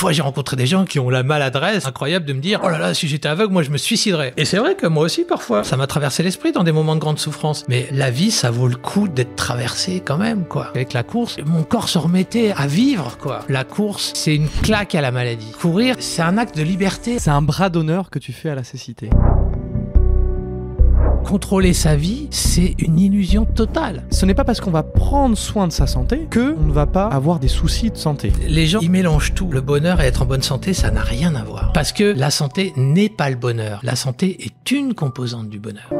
fois, j'ai rencontré des gens qui ont la maladresse incroyable de me dire « Oh là là, si j'étais aveugle, moi, je me suiciderais. » Et c'est vrai que moi aussi, parfois, ça m'a traversé l'esprit dans des moments de grande souffrance. Mais la vie, ça vaut le coup d'être traversé quand même, quoi. Avec la course, mon corps se remettait à vivre, quoi. La course, c'est une claque à la maladie. Courir, c'est un acte de liberté. C'est un bras d'honneur que tu fais à la cécité. Contrôler sa vie, c'est une illusion totale. Ce n'est pas parce qu'on va prendre soin de sa santé qu'on ne va pas avoir des soucis de santé. Les gens, ils mélangent tout. Le bonheur et être en bonne santé, ça n'a rien à voir. Parce que la santé n'est pas le bonheur. La santé est une composante du bonheur.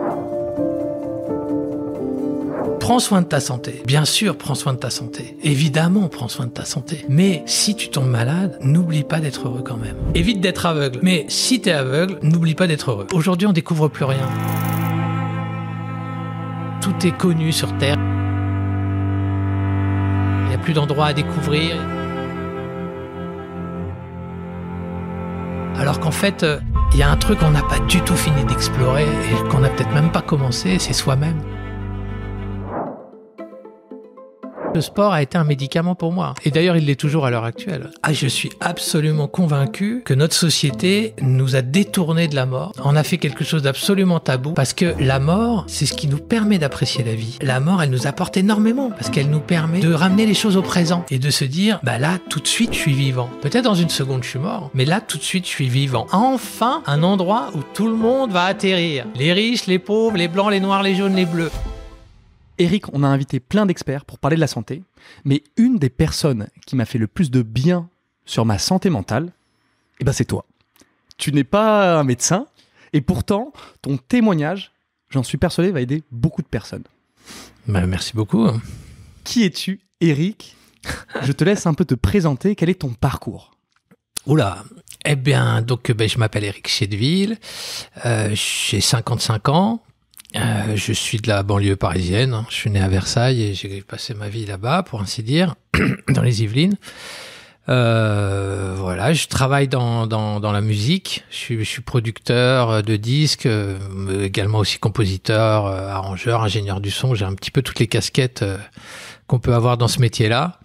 Prends soin de ta santé. Bien sûr, prends soin de ta santé. Évidemment, prends soin de ta santé. Mais si tu tombes malade, n'oublie pas d'être heureux quand même. Évite d'être aveugle. Mais si t'es aveugle, n'oublie pas d'être heureux. Aujourd'hui, on découvre plus rien. Tout est connu sur Terre. Il n'y a plus d'endroits à découvrir. Alors qu'en fait, il y a un truc qu'on n'a pas du tout fini d'explorer et qu'on n'a peut-être même pas commencé, c'est soi-même. Le sport a été un médicament pour moi. Et d'ailleurs, il l'est toujours à l'heure actuelle. Je suis absolument convaincu que notre société nous a détournés de la mort. On a fait quelque chose d'absolument tabou parce que la mort, c'est ce qui nous permet d'apprécier la vie. La mort, elle nous apporte énormément parce qu'elle nous permet de ramener les choses au présent et de se dire, là, tout de suite, je suis vivant. Peut-être dans une seconde, je suis mort, mais là, tout de suite, je suis vivant. Enfin, un endroit où tout le monde va atterrir. Les riches, les pauvres, les blancs, les noirs, les jaunes, les bleus. Eric, on a invité plein d'experts pour parler de la santé, mais une des personnes qui m'a fait le plus de bien sur ma santé mentale, c'est toi. Tu n'es pas un médecin, et pourtant, ton témoignage, j'en suis persuadé, va aider beaucoup de personnes. Merci beaucoup. Qui es-tu, Eric ? Je te laisse un peu te présenter. Quel est ton parcours ? Oula, je m'appelle Eric Chedeville, j'ai 55 ans. Je suis de la banlieue parisienne. Je suis né à Versailles et j'ai passé ma vie là-bas, pour ainsi dire, dans les Yvelines. Je travaille dans la musique. Je suis producteur de disques, également aussi compositeur, arrangeur, ingénieur du son. J'ai un petit peu toutes les casquettes qu'on peut avoir dans ce métier-là.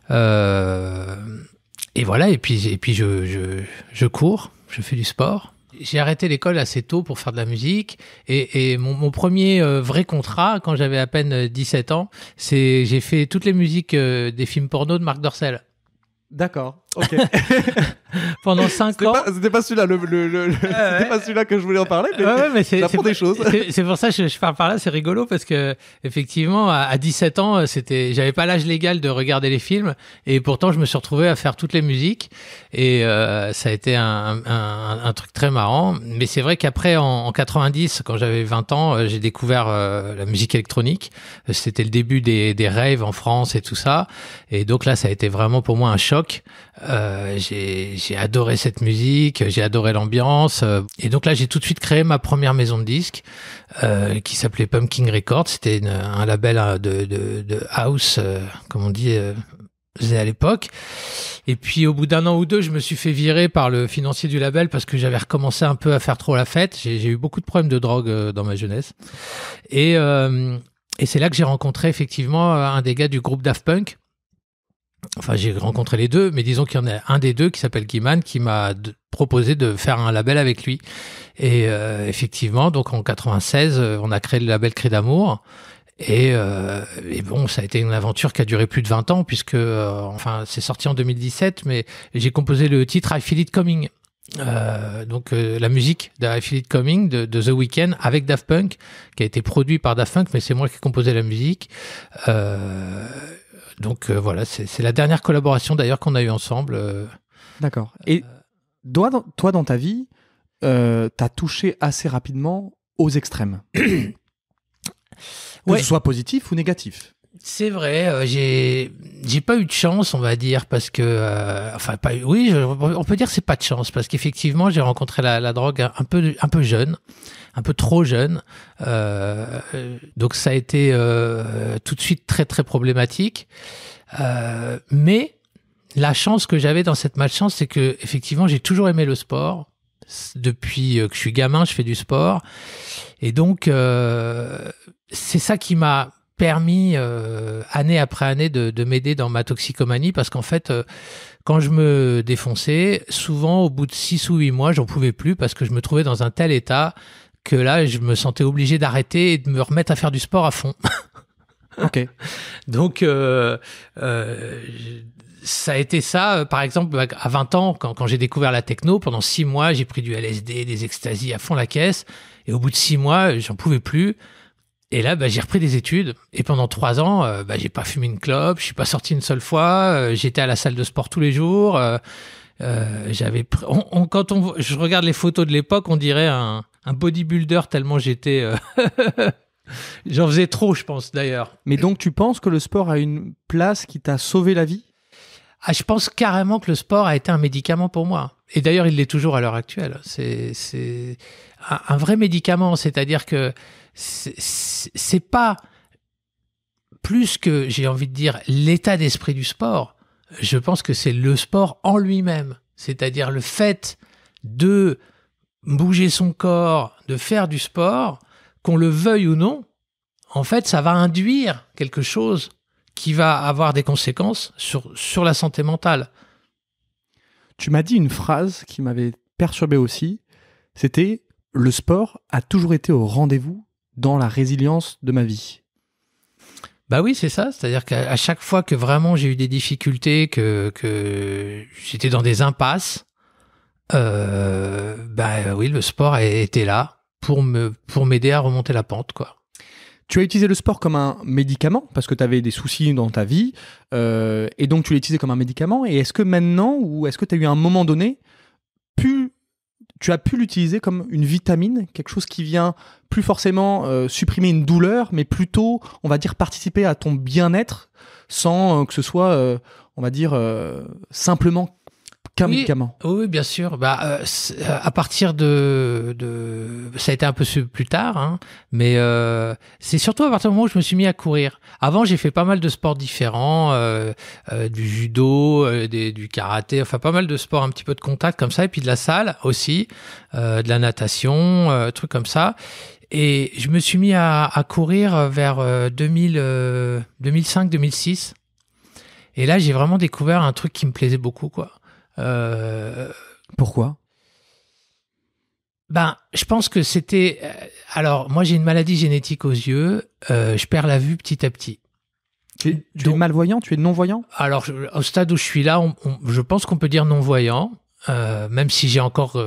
Et puis je cours, je fais du sport. J'ai arrêté l'école assez tôt pour faire de la musique et mon premier vrai contrat, quand j'avais à peine 17 ans, j'ai fait toutes les musiques des films porno de Marc Dorcel. D'accord, ok. Pendant 5 ans. C'était pas celui-là, c'était pas celui-là que je voulais en parler, mais j'apprends des choses. C'est pour ça que je parle par là, c'est rigolo parce que effectivement, à 17 ans, j'avais pas l'âge légal de regarder les films et pourtant je me suis retrouvé à faire toutes les musiques et ça a été un truc très marrant. Mais c'est vrai qu'après, en 90, quand j'avais 20 ans, j'ai découvert la musique électronique. C'était le début des raves en France et tout ça. Et donc là, ça a été vraiment pour moi un choc. J'ai adoré cette musique, j'ai adoré l'ambiance et donc là j'ai tout de suite créé ma première maison de disques qui s'appelait Pumpkin Records. C'était un label de house, comme on dit à l'époque. Et puis au bout d'un an ou deux, je me suis fait virer par le financier du label parce que j'avais recommencé un peu à faire trop la fête. J'ai eu beaucoup de problèmes de drogue dans ma jeunesse et c'est là que j'ai rencontré effectivement un des gars du groupe Daft Punk. Enfin, j'ai rencontré les deux, mais disons qu'il y en a un des deux qui s'appelle Guiman qui m'a proposé de faire un label avec lui. Et effectivement, donc en 96, on a créé le label Cri d'amour. Et bon, ça a été une aventure qui a duré plus de 20 ans puisque, c'est sorti en 2017, mais j'ai composé le titre I Feel It Coming. La musique de I Feel It Coming de The Weeknd avec Daft Punk, qui a été produit par Daft Punk, mais c'est moi qui ai composé la musique. Donc voilà, c'est la dernière collaboration d'ailleurs qu'on a eue ensemble. D'accord. Et toi, dans ta vie, t'as touché assez rapidement aux extrêmes. Que ce soit positif ou négatif. C'est vrai, j'ai pas eu de chance, on va dire, parce que on peut dire que c'est pas de chance parce qu'effectivement j'ai rencontré la drogue un peu jeune, un peu trop jeune, donc ça a été tout de suite très très problématique. Mais la chance que j'avais dans cette malchance, c'est que effectivement j'ai toujours aimé le sport. Depuis que je suis gamin, je fais du sport, et donc c'est ça qui m'a permis année après année de m'aider dans ma toxicomanie, parce qu'en fait quand je me défonçais, souvent au bout de 6 ou 8 mois, j'en pouvais plus parce que je me trouvais dans un tel état que là, je me sentais obligé d'arrêter et de me remettre à faire du sport à fond. Ok. Donc, ça a été ça, par exemple, à 20 ans, quand j'ai découvert la techno, pendant 6 mois, j'ai pris du LSD, des ecstasy à fond la caisse. Et au bout de 6 mois, j'en pouvais plus. Et là, j'ai repris des études. Et pendant 3 ans, j'ai pas fumé une clope, je suis pas sorti une seule fois. J'étais à la salle de sport tous les jours. Je regarde les photos de l'époque, on dirait un bodybuilder tellement j'étais. J'en faisais trop, je pense d'ailleurs. Mais donc, tu penses que le sport a une place qui t'a sauvé la vie? Ah, je pense carrément que le sport a été un médicament pour moi. Et d'ailleurs, il l'est toujours à l'heure actuelle. C'est un vrai médicament, c'est-à-dire que c'est pas plus que, j'ai envie de dire, l'état d'esprit du sport. Je pense que c'est le sport en lui-même. C'est-à-dire le fait de bouger son corps, de faire du sport, qu'on le veuille ou non, en fait, ça va induire quelque chose qui va avoir des conséquences sur la santé mentale. Tu m'as dit une phrase qui m'avait perturbé aussi. C'était « Le sport a toujours été au rendez-vous dans la résilience de ma vie ». Bah oui, c'est ça. C'est-à-dire qu'à chaque fois que vraiment j'ai eu des difficultés, que j'étais dans des impasses, oui, le sport était là pour m'aider à remonter la pente, quoi. Tu as utilisé le sport comme un médicament parce que tu avais des soucis dans ta vie et donc tu l'as utilisé comme un médicament. Et est-ce que maintenant, ou est-ce que tu as eu un moment donné, tu as pu l'utiliser comme une vitamine, quelque chose qui vient plus forcément supprimer une douleur, mais plutôt, on va dire, participer à ton bien-être sans que ce soit, on va dire, simplement qu'un médicament? Oui, bien sûr. À partir ça a été un peu plus tard, hein, mais c'est surtout à partir du moment où je me suis mis à courir. Avant, j'ai fait pas mal de sports différents, du judo, du karaté, enfin pas mal de sports un petit peu de contact comme ça, et puis de la salle aussi, de la natation, trucs comme ça. Et je me suis mis à courir vers 2005-2006. Et là, j'ai vraiment découvert un truc qui me plaisait beaucoup, quoi. Pourquoi? Je pense que c'était... alors, moi, j'ai une maladie génétique aux yeux. Je perds la vue petit à petit. Tu es malvoyant? Tu es non-voyant? Alors, au stade où je suis là, je pense qu'on peut dire non-voyant, même si j'ai encore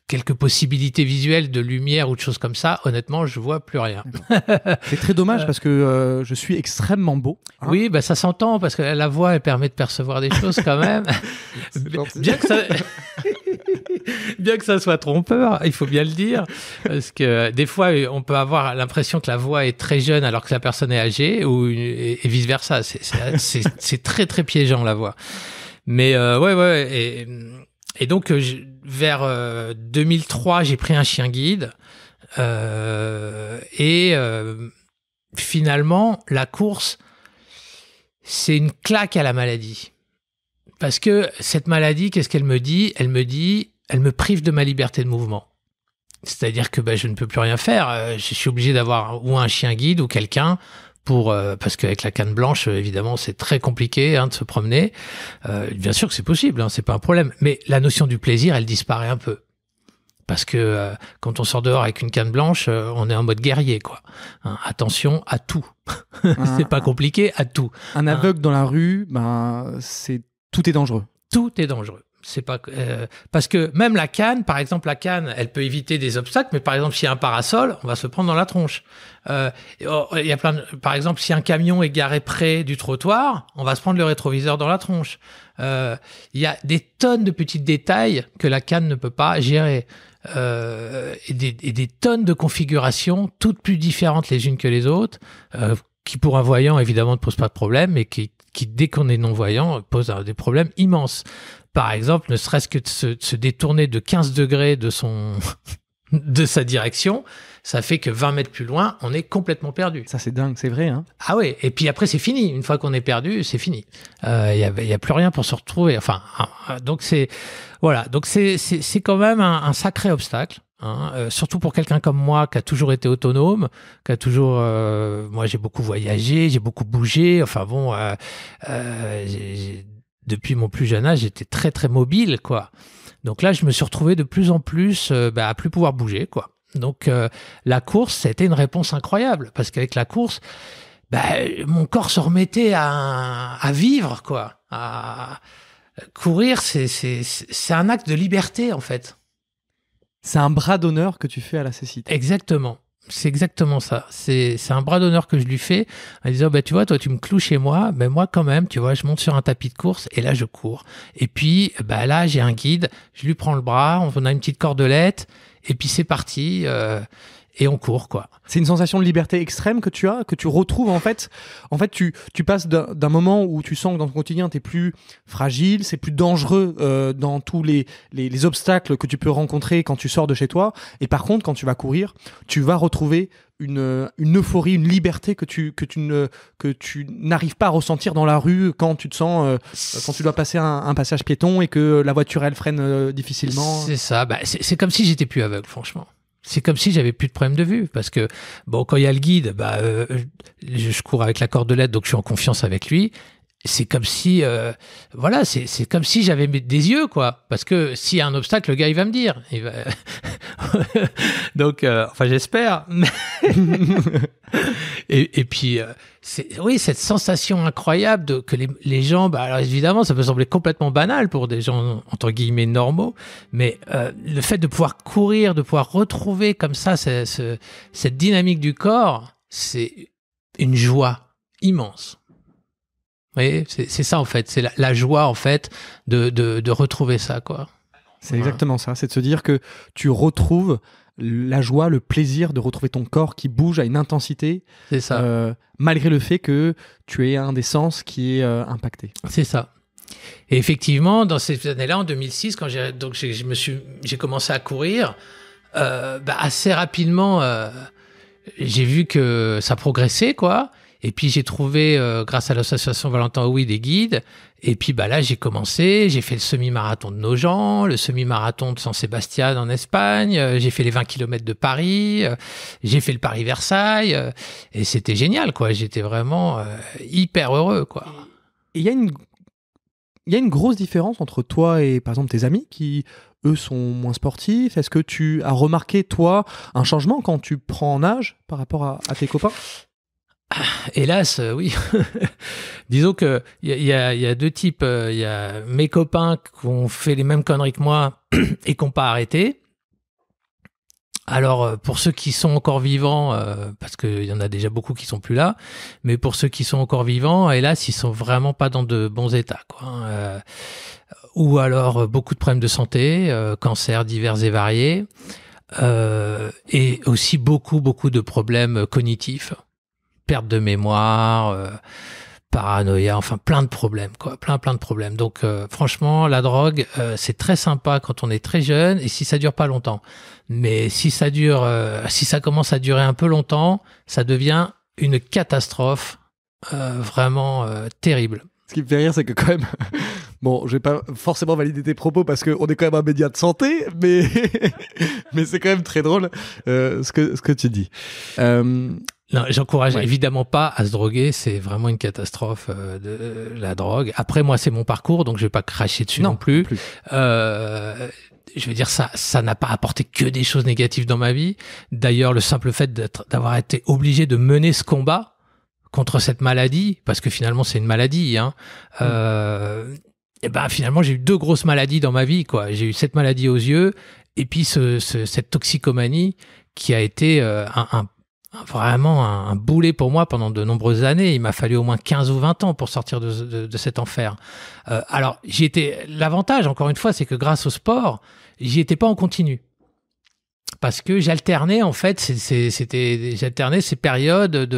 quelques possibilités visuelles de lumière ou de choses comme ça. Honnêtement, je vois plus rien. C'est très dommage parce que je suis extrêmement beau. Hein? Oui, ça s'entend parce que la voix, elle permet de percevoir des choses quand même. bien que ça soit trompeur, il faut bien le dire, parce que des fois, on peut avoir l'impression que la voix est très jeune alors que la personne est âgée, et vice versa. C'est très très piégeant, la voix. Mais ouais. Et donc, vers 2003, j'ai pris un chien guide. Finalement, la course, c'est une claque à la maladie. Parce que cette maladie, qu'est-ce qu'elle me dit? Elle me prive de ma liberté de mouvement. C'est-à-dire que je ne peux plus rien faire. Je suis obligé d'avoir ou un chien guide ou quelqu'un parce qu'avec la canne blanche, évidemment, c'est très compliqué de se promener. Bien sûr que c'est possible, c'est pas un problème. Mais la notion du plaisir, elle disparaît un peu. Parce que quand on sort dehors avec une canne blanche, on est en mode guerrier, quoi. Attention à tout. C'est pas compliqué, à tout. Un aveugle dans la rue, tout est dangereux. Tout est dangereux. C'est pas parce que même la canne, par exemple, elle peut éviter des obstacles, mais par exemple, s'il y a un parasol, on va se prendre dans la tronche. Il y a par exemple, si un camion est garé près du trottoir, on va se prendre le rétroviseur dans la tronche. Il y a des tonnes de petits détails que la canne ne peut pas gérer. Et des tonnes de configurations, toutes plus différentes les unes que les autres, qui pour un voyant évidemment ne posent pas de problème, mais qui dès qu'on est non-voyant posent des problèmes immenses. Par exemple, ne serait-ce que de se détourner de 15 degrés de sa direction, ça fait que 20 mètres plus loin, on est complètement perdu. Ça, c'est dingue, c'est vrai, hein? Ah oui, et puis après, c'est fini. Une fois qu'on est perdu, c'est fini. Il y a plus rien pour se retrouver. Enfin, donc c'est quand même un sacré obstacle. Surtout pour quelqu'un comme moi qui a toujours été autonome, moi j'ai beaucoup voyagé, j'ai beaucoup bougé. Enfin bon, depuis mon plus jeune âge, j'étais très très mobile, quoi. Donc là, je me suis retrouvé de plus en plus à plus pouvoir bouger, quoi. Donc la course, ça a été une réponse incroyable parce qu'avec la course, mon corps se remettait à vivre, quoi. À courir, c'est un acte de liberté, en fait. C'est un bras d'honneur que tu fais à la cécité. Exactement. C'est exactement ça. C'est un bras d'honneur que je lui fais en disant, tu vois, toi, tu me cloues chez moi, mais moi, quand même, tu vois, je monte sur un tapis de course et là, je cours. Et puis, là, j'ai un guide, je lui prends le bras, on a une petite cordelette et puis c'est parti. Et on court, quoi. C'est une sensation de liberté extrême que tu as, que tu retrouves en fait. En fait, tu passes d'un moment où tu sens que dans ton quotidien, tu es plus fragile, c'est plus dangereux dans tous les obstacles que tu peux rencontrer quand tu sors de chez toi. Et par contre, quand tu vas courir, tu vas retrouver une euphorie, une liberté que tu n'arrives pas à ressentir dans la rue quand tu te sens quand tu dois passer un passage piéton et que la voiture elle freine difficilement. C'est ça. C'est comme si j'étais plus aveugle, franchement. C'est comme si j'avais plus de problème de vue parce que quand il y a le guide, je cours avec la cordelette, donc je suis en confiance avec lui. C'est comme si c'est comme si j'avais des yeux, quoi, parce que s'il y a un obstacle, le gars il va me dire, donc j'espère. Et puis cette sensation incroyable que les gens, alors évidemment ça peut sembler complètement banal pour des gens entre guillemets normaux, mais le fait de pouvoir courir, de pouvoir retrouver comme ça cette dynamique du corps, c'est une joie immense. Vous voyez, c'est ça en fait, c'est la joie en fait de retrouver ça, quoi. C'est exactement ça, c'est de se dire que tu retrouves la joie, le plaisir de retrouver ton corps qui bouge à une intensité. C'est ça. Malgré le fait que tu aies un des sens qui est impacté. C'est ça. Et effectivement, dans ces années-là, en 2006, quand j'ai commencé à courir, assez rapidement, j'ai vu que ça progressait, quoi. Et puis j'ai trouvé, grâce à l'association Valentin Houy, des guides. Et puis là, j'ai commencé, j'ai fait le semi-marathon de Nogent, le semi-marathon de San Sebastián en Espagne, j'ai fait les 20 km de Paris, j'ai fait le Paris-Versailles, et c'était génial, quoi. J'étais vraiment hyper heureux, quoi. Et il y a une grosse différence entre toi et, par exemple, tes amis qui, eux, sont moins sportifs. Est-ce que tu as remarqué, toi, un changement quand tu prends en âge par rapport à tes copains ? Hélas, oui. Disons que il y a deux types. Il y a mes copains qui ont fait les mêmes conneries que moi et qui n'ont pas arrêté. Alors, pour ceux qui sont encore vivants, parce qu'il y en a déjà beaucoup qui sont plus là, mais pour ceux qui sont encore vivants, hélas, ils sont vraiment pas dans de bons états, quoi. Ou alors beaucoup de problèmes de santé, cancers divers et variés, et aussi beaucoup de problèmes cognitifs. Perte de mémoire, paranoïa, enfin plein de problèmes, quoi, plein de problèmes. Donc franchement, la drogue, c'est très sympa quand on est très jeune et si ça dure pas longtemps. Mais si ça commence à durer un peu longtemps, ça devient une catastrophe vraiment terrible. Ce qui me fait rire, c'est que quand même, bon, je vais pas forcément valider tes propos parce qu'on est quand même un média de santé, mais mais c'est quand même très drôle ce que tu dis. Non, j'encourage évidemment pas à se droguer, c'est vraiment une catastrophe de la drogue. Après, moi, c'est mon parcours, donc je vais pas cracher dessus non plus. Je veux dire, ça n'a pas apporté que des choses négatives dans ma vie. D'ailleurs, le simple fait d'avoir été obligé de mener ce combat contre cette maladie, parce que finalement, c'est une maladie, hein. Et finalement, j'ai eu 2 grosses maladies dans ma vie, quoi. J'ai eu cette maladie aux yeux, et puis cette toxicomanie qui a été vraiment un boulet pour moi pendant de nombreuses années. Il m'a fallu au moins 15 ou 20 ans pour sortir de cet enfer. Alors, l'avantage, encore une fois, c'est que grâce au sport, j'y étais pas en continu. Parce que j'alternais, en fait, j'alternais ces périodes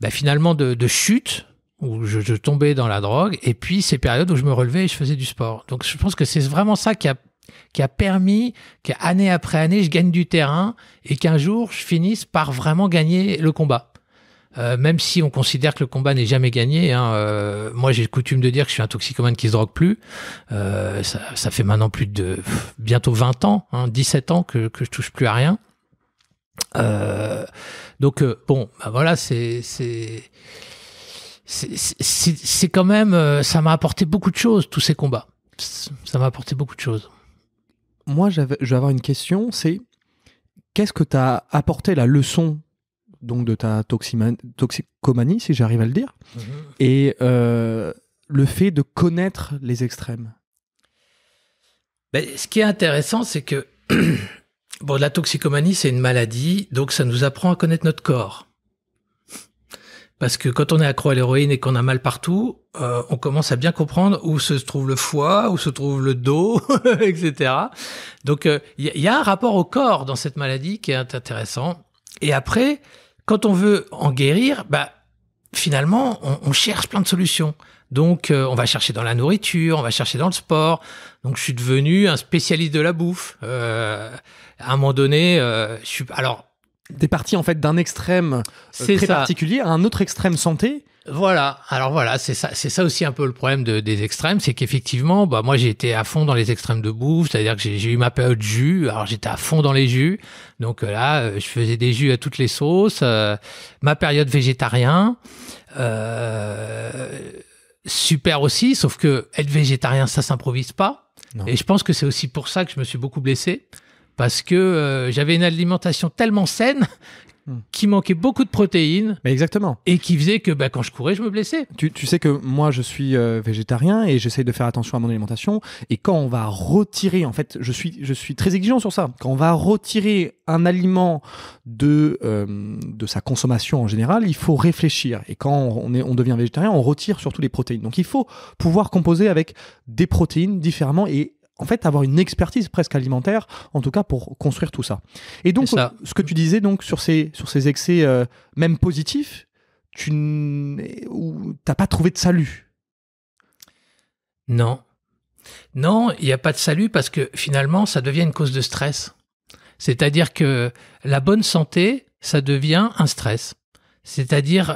finalement de chute, où je tombais dans la drogue, et puis ces périodes où je me relevais et je faisais du sport. Donc, je pense que c'est vraiment ça qui a permis qu'année après année, je gagne du terrain et qu'un jour, je finisse par vraiment gagner le combat. Même si on considère que le combat n'est jamais gagné, hein, moi j'ai coutume de dire que je suis un toxicomane qui se drogue plus. Ça fait maintenant bientôt 20 ans, 17 ans que je touche plus à rien. Donc voilà, c'est quand même, ça m'a apporté beaucoup de choses, tous ces combats. Ça m'a apporté beaucoup de choses. Moi, je vais avoir une question, c'est qu'est-ce que t'as apporté la leçon donc de ta toxicomanie, si j'arrive à le dire, et le fait de connaître les extrêmes? Ben, ce qui est intéressant, c'est que bon, la toxicomanie, c'est une maladie, donc ça nous apprend à connaître notre corps. Parce que quand on est accro à l'héroïne et qu'on a mal partout, on commence à bien comprendre où se trouve le foie, où se trouve le dos, etc. Donc, y a un rapport au corps dans cette maladie qui est intéressant. Et après, quand on veut en guérir, bah, finalement, on cherche plein de solutions. Donc, on va chercher dans la nourriture, on va chercher dans le sport. Donc, je suis devenu un spécialiste de la bouffe. À un moment donné, alors, t'es parti en fait d'un extrême très particulier à un autre extrême santé. Voilà. Alors voilà, c'est ça aussi un peu le problème des extrêmes, c'est qu'effectivement, bah moi j'ai été à fond dans les extrêmes de bouffe, c'est-à-dire que j'ai eu ma période jus. Alors j'étais à fond dans les jus, donc là je faisais des jus à toutes les sauces. Ma période végétarien, super aussi, sauf que être végétarien ça s'improvise pas. Non. Et je pense que c'est aussi pour ça que je me suis beaucoup blessé. Parce que j'avais une alimentation tellement saine qui manquait beaucoup de protéines. Mais exactement. Et qui faisait que quand je courais, je me blessais. Tu sais que moi, je suis végétarien et j'essaye de faire attention à mon alimentation. Et quand on va retirer, en fait, je suis très exigeant sur ça. Quand on va retirer un aliment de sa consommation en général, il faut réfléchir. Et quand on devient végétarien, on retire surtout les protéines. Donc, il faut pouvoir composer avec des protéines différemment et en fait, avoir une expertise presque alimentaire, en tout cas pour construire tout ça. Et donc, ce que tu disais donc sur ces excès, même positifs, tu n'as pas trouvé de salut. Non, il n'y a pas de salut parce que finalement, ça devient une cause de stress. C'est-à-dire que la bonne santé, ça devient un stress. C'est-à-dire,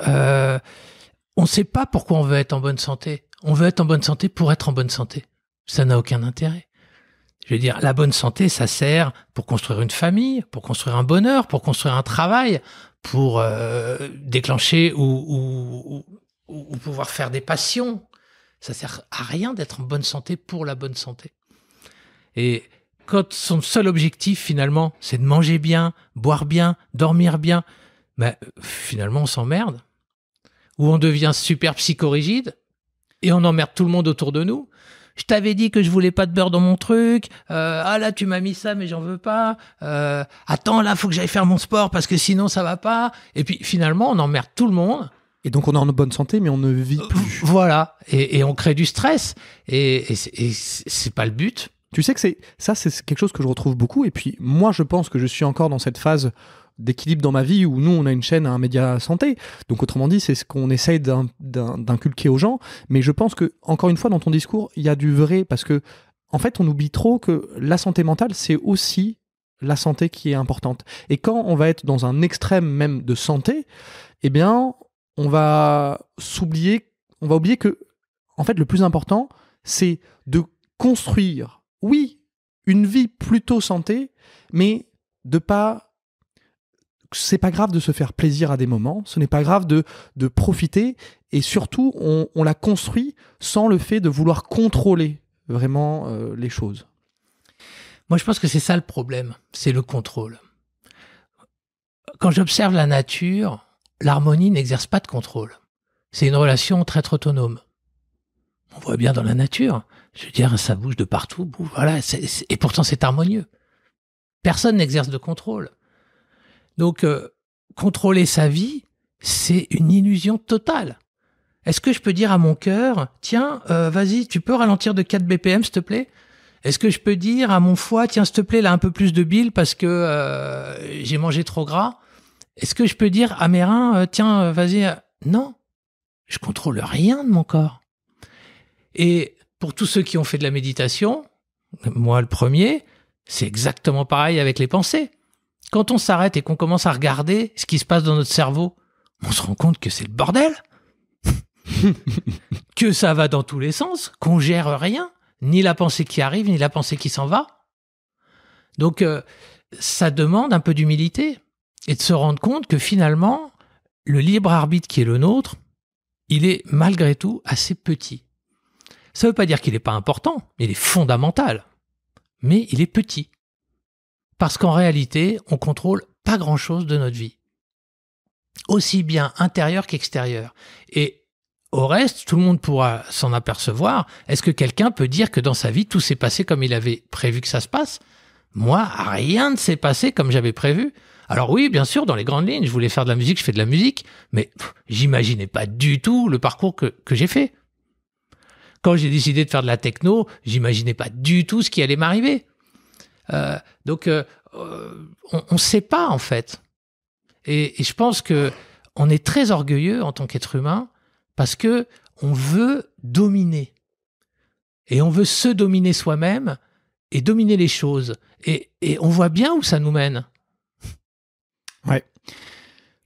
on ne sait pas pourquoi on veut être en bonne santé. On veut être en bonne santé pour être en bonne santé. Ça n'a aucun intérêt. Je veux dire, la bonne santé, ça sert pour construire une famille, pour construire un bonheur, pour construire un travail, pour déclencher ou pouvoir faire des passions. Ça sert à rien d'être en bonne santé pour la bonne santé. Et quand son seul objectif, finalement, c'est de manger bien, boire bien, dormir bien, finalement, on s'emmerde. Ou on devient super psychorigide et on emmerde tout le monde autour de nous. Je t'avais dit que je voulais pas de beurre dans mon truc. Ah là, tu m'as mis ça, mais j'en veux pas. Attends, là, faut que j'aille faire mon sport parce que sinon ça va pas. Et puis finalement, on emmerde tout le monde. Et donc on est en bonne santé, mais on ne vit plus. Voilà. Et on crée du stress. Et c'est pas le but. Tu sais que c'est quelque chose que je retrouve beaucoup. Et puis moi, je pense que je suis encore dans cette phase d'équilibre dans ma vie où nous, on a une chaîne, un média santé. Donc, autrement dit, c'est ce qu'on essaye d'inculquer aux gens. Mais je pense que, encore une fois, dans ton discours, il y a du vrai parce que, en fait, on oublie trop que la santé mentale, c'est aussi la santé qui est importante. Et quand on va être dans un extrême même de santé, eh bien, on va oublier que, en fait, le plus important, c'est de construire, oui, une vie plutôt santé, mais c'est pas grave de se faire plaisir à des moments, ce n'est pas grave de profiter, et surtout, on la construit sans le fait de vouloir contrôler vraiment les choses. Moi, je pense que c'est ça le problème, c'est le contrôle. Quand j'observe la nature, l'harmonie n'exerce pas de contrôle. C'est une relation très autonome. On voit bien dans la nature, je veux dire, ça bouge de partout, voilà, et pourtant c'est harmonieux. Personne n'exerce de contrôle. Donc, contrôler sa vie, c'est une illusion totale. Est-ce que je peux dire à mon cœur, tiens, vas-y, tu peux ralentir de 4 BPM, s'il te plaît? Est-ce que je peux dire à mon foie, tiens, s'il te plaît, là, un peu plus de bile parce que j'ai mangé trop gras? Est-ce que je peux dire à mes reins, tiens, vas-y? Non, je contrôle rien de mon corps. Et pour tous ceux qui ont fait de la méditation, moi le premier, c'est exactement pareil avec les pensées. Quand on s'arrête et qu'on commence à regarder ce qui se passe dans notre cerveau, on se rend compte que c'est le bordel, que ça va dans tous les sens, qu'on gère rien, ni la pensée qui arrive, ni la pensée qui s'en va. Donc, ça demande un peu d'humilité et de se rendre compte que finalement, le libre arbitre qui est le nôtre, il est malgré tout assez petit. Ça ne veut pas dire qu'il n'est pas important, il est fondamental, mais il est petit. Parce qu'en réalité, on contrôle pas grand-chose de notre vie. Aussi bien intérieur qu'extérieur. Et au reste, tout le monde pourra s'en apercevoir. Est-ce que quelqu'un peut dire que dans sa vie, tout s'est passé comme il avait prévu que ça se passe ? Moi, rien ne s'est passé comme j'avais prévu. Alors oui, bien sûr, dans les grandes lignes, je voulais faire de la musique, je fais de la musique, mais j'imaginais pas du tout le parcours que j'ai fait. Quand j'ai décidé de faire de la techno, j'imaginais pas du tout ce qui allait m'arriver. Donc, on sait pas, en fait. Et je pense que on est très orgueilleux en tant qu'être humain parce que on veut dominer. Et on veut se dominer soi-même et dominer les choses. Et on voit bien où ça nous mène. Ouais.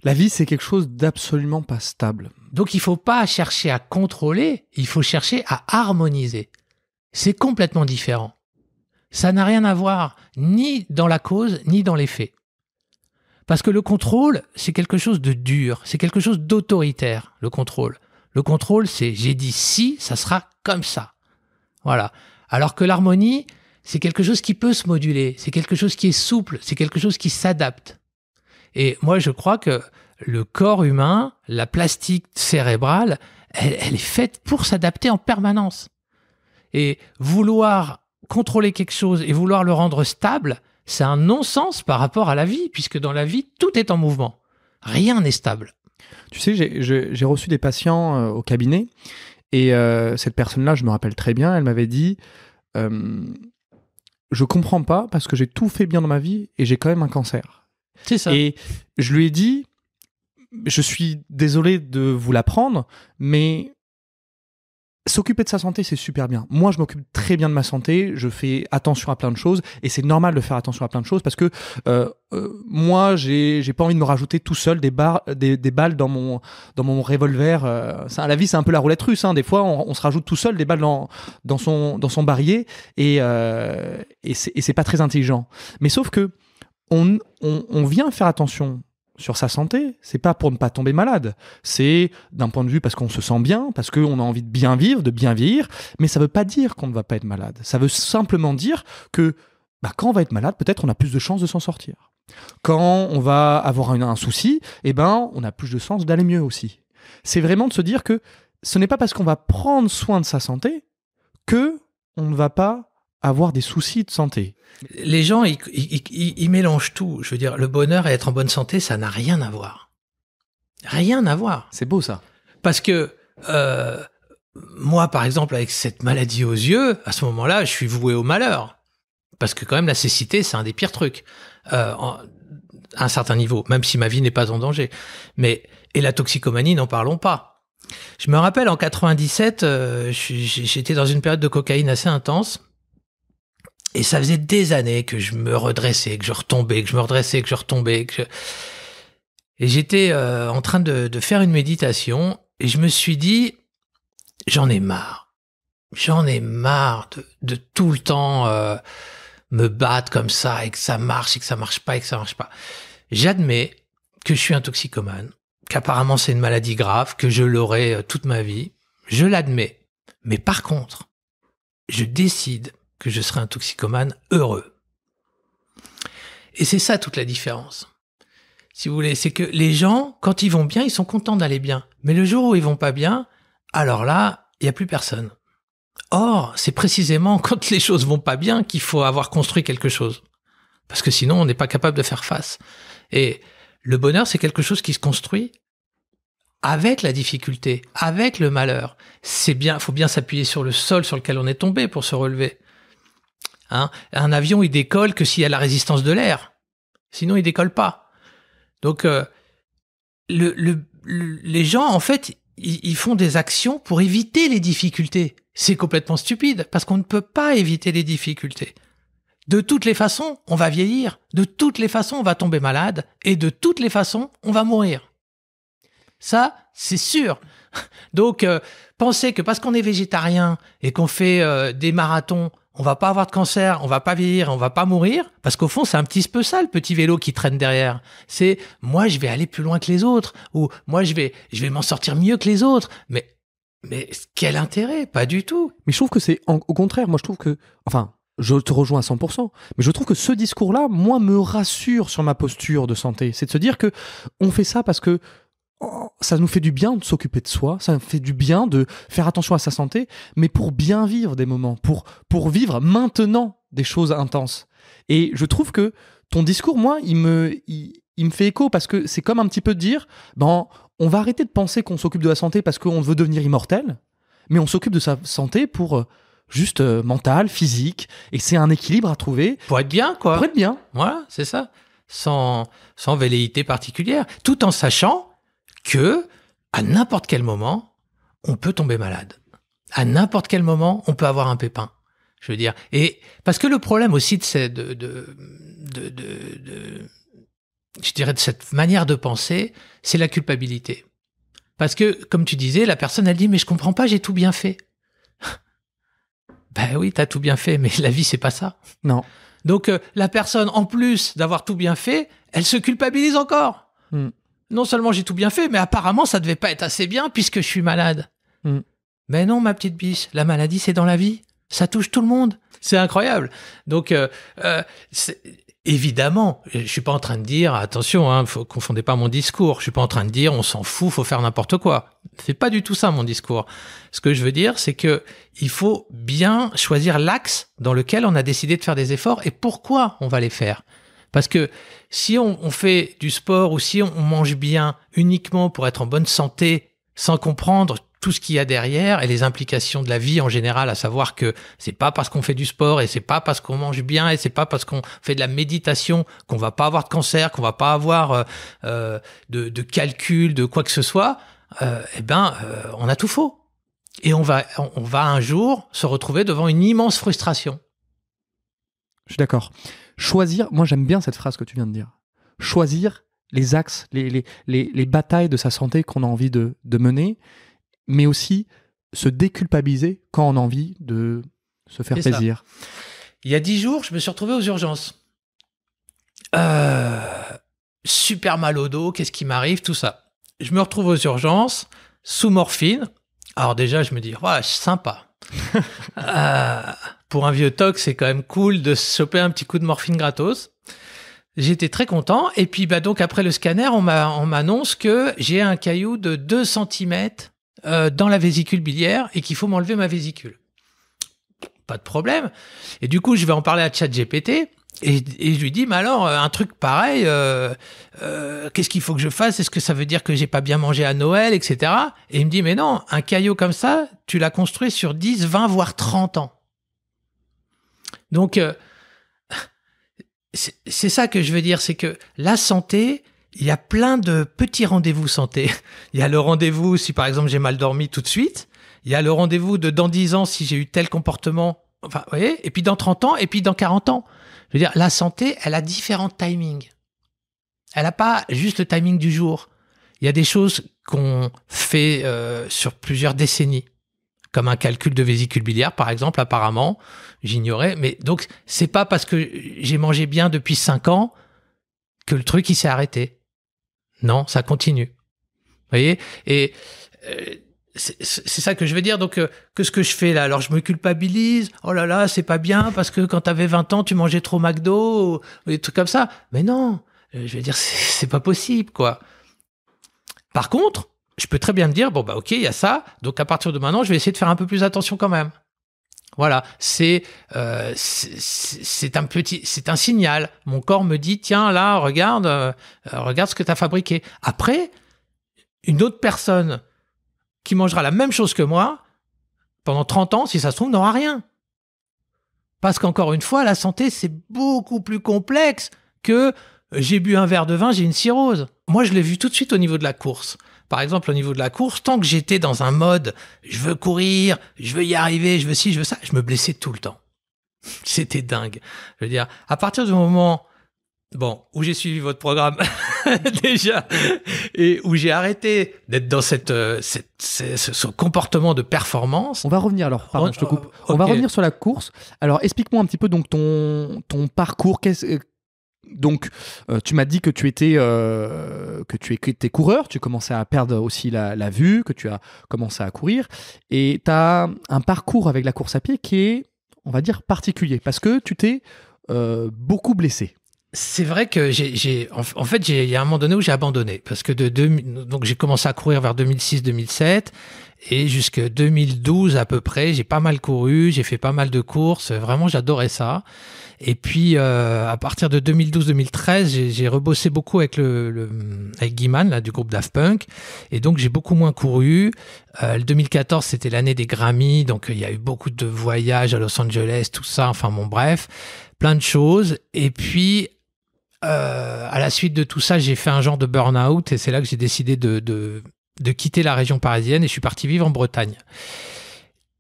La vie, c'est quelque chose d'absolument pas stable. Donc, il faut pas chercher à contrôler, il faut chercher à harmoniser. C'est complètement différent. Ça n'a rien à voir ni dans la cause, ni dans les faits. Parce que le contrôle, c'est quelque chose de dur, c'est quelque chose d'autoritaire, le contrôle. Le contrôle, c'est j'ai dit si, ça sera comme ça. Voilà. Alors que l'harmonie, c'est quelque chose qui peut se moduler, c'est quelque chose qui est souple, c'est quelque chose qui s'adapte. Et moi, je crois que le corps humain, la plastique cérébrale, elle est faite pour s'adapter en permanence. Et vouloir contrôler quelque chose et vouloir le rendre stable, c'est un non-sens par rapport à la vie, puisque dans la vie, tout est en mouvement. Rien n'est stable. Tu sais, j'ai reçu des patients au cabinet, et cette personne-là, je me rappelle très bien, elle m'avait dit je comprends pas parce que j'ai tout fait bien dans ma vie et j'ai quand même un cancer. C'est ça. Et je lui ai dit je suis désolé de vous l'apprendre, mais s'occuper de sa santé, c'est super bien. Moi, je m'occupe très bien de ma santé, je fais attention à plein de choses, et c'est normal de faire attention à plein de choses, parce que moi, j'ai pas envie de me rajouter tout seul des balles dans mon revolver. La vie, c'est un peu la roulette russe. Hein. Des fois, on se rajoute tout seul des balles dans son barillet, et c'est pas très intelligent. Mais sauf que on vient faire attention sur sa santé, c'est pas pour ne pas tomber malade, c'est d'un point de vue parce qu'on se sent bien, parce qu'on a envie de bien vivre, de bien vieillir, mais ça veut pas dire qu'on ne va pas être malade. Ça veut simplement dire que quand on va être malade, peut-être on a plus de chances de s'en sortir. Quand on va avoir un souci, on a plus de chances d'aller mieux aussi. C'est vraiment de se dire que ce n'est pas parce qu'on va prendre soin de sa santé que on ne va pas avoir des soucis de santé. Les gens, ils mélangent tout. Je veux dire, le bonheur et être en bonne santé, ça n'a rien à voir. Rien à voir. C'est beau, ça. Parce que moi, par exemple, avec cette maladie aux yeux, à ce moment-là, je suis voué au malheur. Parce que quand même, la cécité, c'est un des pires trucs. À un certain niveau, même si ma vie n'est pas en danger. Et la toxicomanie, n'en parlons pas. Je me rappelle, en 97, j'étais dans une période de cocaïne assez intense. Et ça faisait des années que je me redressais, que je retombais, que je me redressais, que je retombais. Et j'étais en train de faire une méditation et je me suis dit, j'en ai marre. J'en ai marre de tout le temps me battre comme ça et que ça marche et que ça marche pas et que ça marche pas. J'admets que je suis un toxicomane, qu'apparemment c'est une maladie grave, que je l'aurai toute ma vie. Je l'admets. Mais par contre, je décide que je serai un toxicomane heureux. Et c'est ça toute la différence. Si vous voulez, c'est que les gens, quand ils vont bien, ils sont contents d'aller bien. Mais le jour où ils vont pas bien, alors là, il n'y a plus personne. Or, c'est précisément quand les choses vont pas bien qu'il faut avoir construit quelque chose. Parce que sinon, on n'est pas capable de faire face. Et le bonheur, c'est quelque chose qui se construit avec la difficulté, avec le malheur. C'est bien, faut bien s'appuyer sur le sol sur lequel on est tombé pour se relever. Hein? Un avion, il décolle que s'il y a la résistance de l'air. Sinon, il décolle pas. Donc, les gens, en fait, ils font des actions pour éviter les difficultés. C'est complètement stupide, parce qu'on ne peut pas éviter les difficultés. De toutes les façons, on va vieillir. De toutes les façons, on va tomber malade. Et de toutes les façons, on va mourir. Ça, c'est sûr. Donc, penser que parce qu'on est végétarien et qu'on fait des marathons, on va pas avoir de cancer, on va pas vieillir, on va pas mourir, parce qu'au fond, c'est un petit peu ça, le petit vélo qui traîne derrière. C'est, moi, je vais aller plus loin que les autres, ou moi, je vais m'en sortir mieux que les autres. Mais quel intérêt? Pas du tout. Mais je trouve que c'est, au contraire, moi je trouve que, enfin, je te rejoins à 100%, mais je trouve que ce discours-là, moi, me rassure sur ma posture de santé. C'est de se dire que on fait ça parce que ça nous fait du bien de s'occuper de soi, ça nous fait du bien de faire attention à sa santé, mais pour bien vivre des moments, pour vivre maintenant des choses intenses. Et je trouve que ton discours, moi, il me fait écho parce que c'est comme un petit peu de dire, ben, on va arrêter de penser qu'on s'occupe de la santé parce qu'on veut devenir immortel, mais on s'occupe de sa santé pour juste mental, physique, et c'est un équilibre à trouver. Pour être bien, quoi. Pour être bien. Voilà, c'est ça. Sans velléité particulière. Tout en sachant que, à n'importe quel moment, on peut tomber malade. À n'importe quel moment, on peut avoir un pépin. Je veux dire. Et parce que le problème aussi de cette manière de penser, c'est la culpabilité. Parce que, comme tu disais, la personne, elle dit, mais je comprends pas, j'ai tout bien fait. Ben oui, t'as tout bien fait, mais la vie, c'est pas ça. Non. Donc, la personne, en plus d'avoir tout bien fait, elle se culpabilise encore. Non seulement j'ai tout bien fait, mais apparemment, ça devait pas être assez bien puisque je suis malade. Mais non, ma petite biche, la maladie, c'est dans la vie. Ça touche tout le monde. C'est incroyable. Donc, évidemment, je suis pas en train de dire, attention, hein, confondez pas mon discours. Je suis pas en train de dire, on s'en fout, faut faire n'importe quoi. C'est pas du tout ça, mon discours. Ce que je veux dire, c'est que il faut bien choisir l'axe dans lequel on a décidé de faire des efforts et pourquoi on va les faire. Parce que si on fait du sport ou si on mange bien uniquement pour être en bonne santé, sans comprendre tout ce qu'il y a derrière et les implications de la vie en général, à savoir que c'est pas parce qu'on fait du sport et c'est pas parce qu'on mange bien et c'est pas parce qu'on fait de la méditation qu'on va pas avoir de cancer, qu'on va pas avoir de calcul, de quoi que ce soit, on a tout faux. Et on va un jour se retrouver devant une immense frustration. Je suis d'accord. Choisir, moi j'aime bien cette phrase que tu viens de dire. Choisir les axes, les batailles de sa santé qu'on a envie de mener, mais aussi se déculpabiliser quand on a envie de se faire plaisir. Ça. Il y a 10 jours, je me suis retrouvé aux urgences. Super mal au dos, qu'est-ce qui m'arrive, tout ça. Je me retrouve aux urgences, sous morphine. Alors déjà, je me dis, ouais, sympa. Pour un vieux toc, c'est quand même cool de se choper un petit coup de morphine gratos. J'étais très content. Et puis, donc après le scanner, on m'annonce que j'ai un caillou de 2 cm dans la vésicule biliaire et qu'il faut m'enlever ma vésicule. Pas de problème. Et du coup, je vais en parler à ChatGPT et je lui dis, mais alors, un truc pareil, qu'est-ce qu'il faut que je fasse? Est-ce que ça veut dire que j'ai pas bien mangé à Noël, etc. Et il me dit, mais non, un caillot comme ça, tu l'as construit sur 10, 20, voire 30 ans. Donc, c'est ça que je veux dire, c'est que la santé, il y a plein de petits rendez-vous santé. Il y a le rendez-vous si par exemple j'ai mal dormi tout de suite. Il y a le rendez-vous de dans 10 ans si j'ai eu tel comportement. Enfin, vous voyez, et puis dans 30 ans, et puis dans 40 ans. Je veux dire, la santé, elle a différents timings. Elle n'a pas juste le timing du jour. Il y a des choses qu'on fait sur plusieurs décennies. Comme un calcul de vésicule biliaire, par exemple, apparemment, j'ignorais. Mais donc, c'est pas parce que j'ai mangé bien depuis 5 ans que le truc, il s'est arrêté. Non, ça continue. Vous voyez? Et c'est ça que je veux dire. Donc, que ce que je fais là, alors je me culpabilise. Oh là là, c'est pas bien parce que quand t'avais 20 ans, tu mangeais trop McDo ou des trucs comme ça. Mais non, je veux dire, c'est pas possible, quoi. Par contre, je peux très bien me dire, bon, bah, ok, il y a ça. Donc, à partir de maintenant, je vais essayer de faire un peu plus attention quand même. Voilà. C'est un signal. Mon corps me dit, tiens, là, regarde ce que tu as fabriqué. Après, une autre personne qui mangera la même chose que moi, pendant 30 ans, si ça se trouve, n'aura rien. Parce qu'encore une fois, la santé, c'est beaucoup plus complexe que j'ai bu un verre de vin, j'ai une cirrhose. Moi, je l'ai vu tout de suite au niveau de la course. Par exemple, au niveau de la course, tant que j'étais dans un mode « je veux courir, je veux y arriver, je veux ci, je veux ça », je me blessais tout le temps. C'était dingue. Je veux dire, à partir du moment où j'ai suivi votre programme déjà, et où j'ai arrêté d'être dans ce comportement de performance. On va revenir alors, pardon, je te coupe. On va revenir sur la course. Alors, explique-moi un petit peu donc ton parcours. Donc, tu m'as dit que tu étais coureur, tu commençais à perdre aussi la vue, que tu as commencé à courir, et tu as un parcours avec la course à pied qui est, on va dire, particulier, parce que tu t'es beaucoup blessé. C'est vrai que en fait, il y a un moment donné où j'ai abandonné parce que donc j'ai commencé à courir vers 2006-2007 et jusque 2012 à peu près, j'ai pas mal couru, j'ai fait pas mal de courses, vraiment j'adorais ça. Et puis à partir de 2012-2013, j'ai rebossé beaucoup avec avec Guiman là du groupe Daft Punk et donc j'ai beaucoup moins couru. Le 2014, c'était l'année des Grammy, donc il y a eu beaucoup de voyages à Los Angeles, tout ça, enfin bon bref, plein de choses. Et puis à la suite de tout ça, j'ai fait un genre de burn-out et c'est là que j'ai décidé de quitter la région parisienne et je suis parti vivre en Bretagne.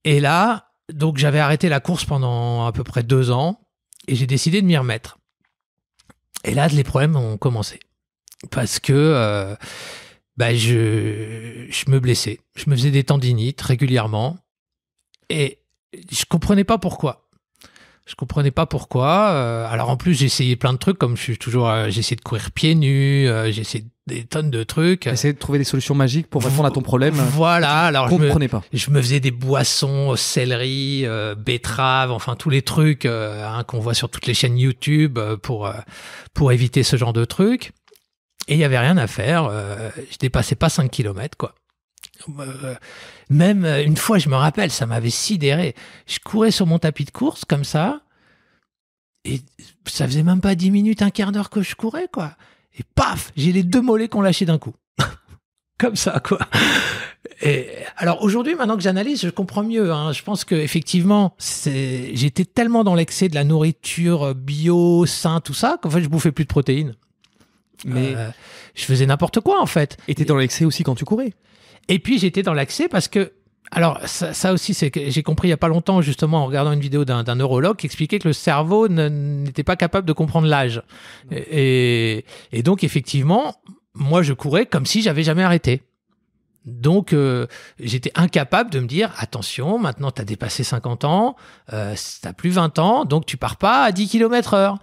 Et là, donc j'avais arrêté la course pendant à peu près 2 ans et j'ai décidé de m'y remettre. Et là, les problèmes ont commencé parce que je me blessais. Je me faisais des tendinites régulièrement et je comprenais pas pourquoi. Alors en plus, j'ai essayé plein de trucs, comme j'ai essayé de courir pieds nus, j'ai essayé des tonnes de trucs. Essayer de trouver des solutions magiques pour répondre à ton problème. Voilà, alors je comprenais pas. Je me faisais des boissons, céleri, betterave, enfin tous les trucs qu'on voit sur toutes les chaînes YouTube pour éviter ce genre de trucs. Et il y avait rien à faire. Je dépassais pas 5 km, quoi. Même une fois, je me rappelle, ça m'avait sidéré. Je courais sur mon tapis de course comme ça, et ça faisait même pas 10 minutes, un quart d'heure que je courais, quoi. Et paf, j'ai les 2 mollets qu'on lâché d'un coup. Comme ça, quoi. Et alors aujourd'hui, maintenant que j'analyse, je comprends mieux. Je pense que effectivement, j'étais tellement dans l'excès de la nourriture bio, sain, tout ça, qu'en fait, je bouffais plus de protéines. Mais je faisais n'importe quoi, en fait. Et t'étais dans l'excès aussi quand tu courais. Et puis j'étais dans l'accès parce que, alors ça aussi, c'est que j'ai compris il y a pas longtemps justement en regardant une vidéo d'un neurologue qui expliquait que le cerveau n'était pas capable de comprendre l'âge. Et donc effectivement, moi je courais comme si j'avais jamais arrêté. Donc j'étais incapable de me dire attention, maintenant tu as dépassé 50 ans, t'as plus 20 ans, donc tu pars pas à 10 km/h.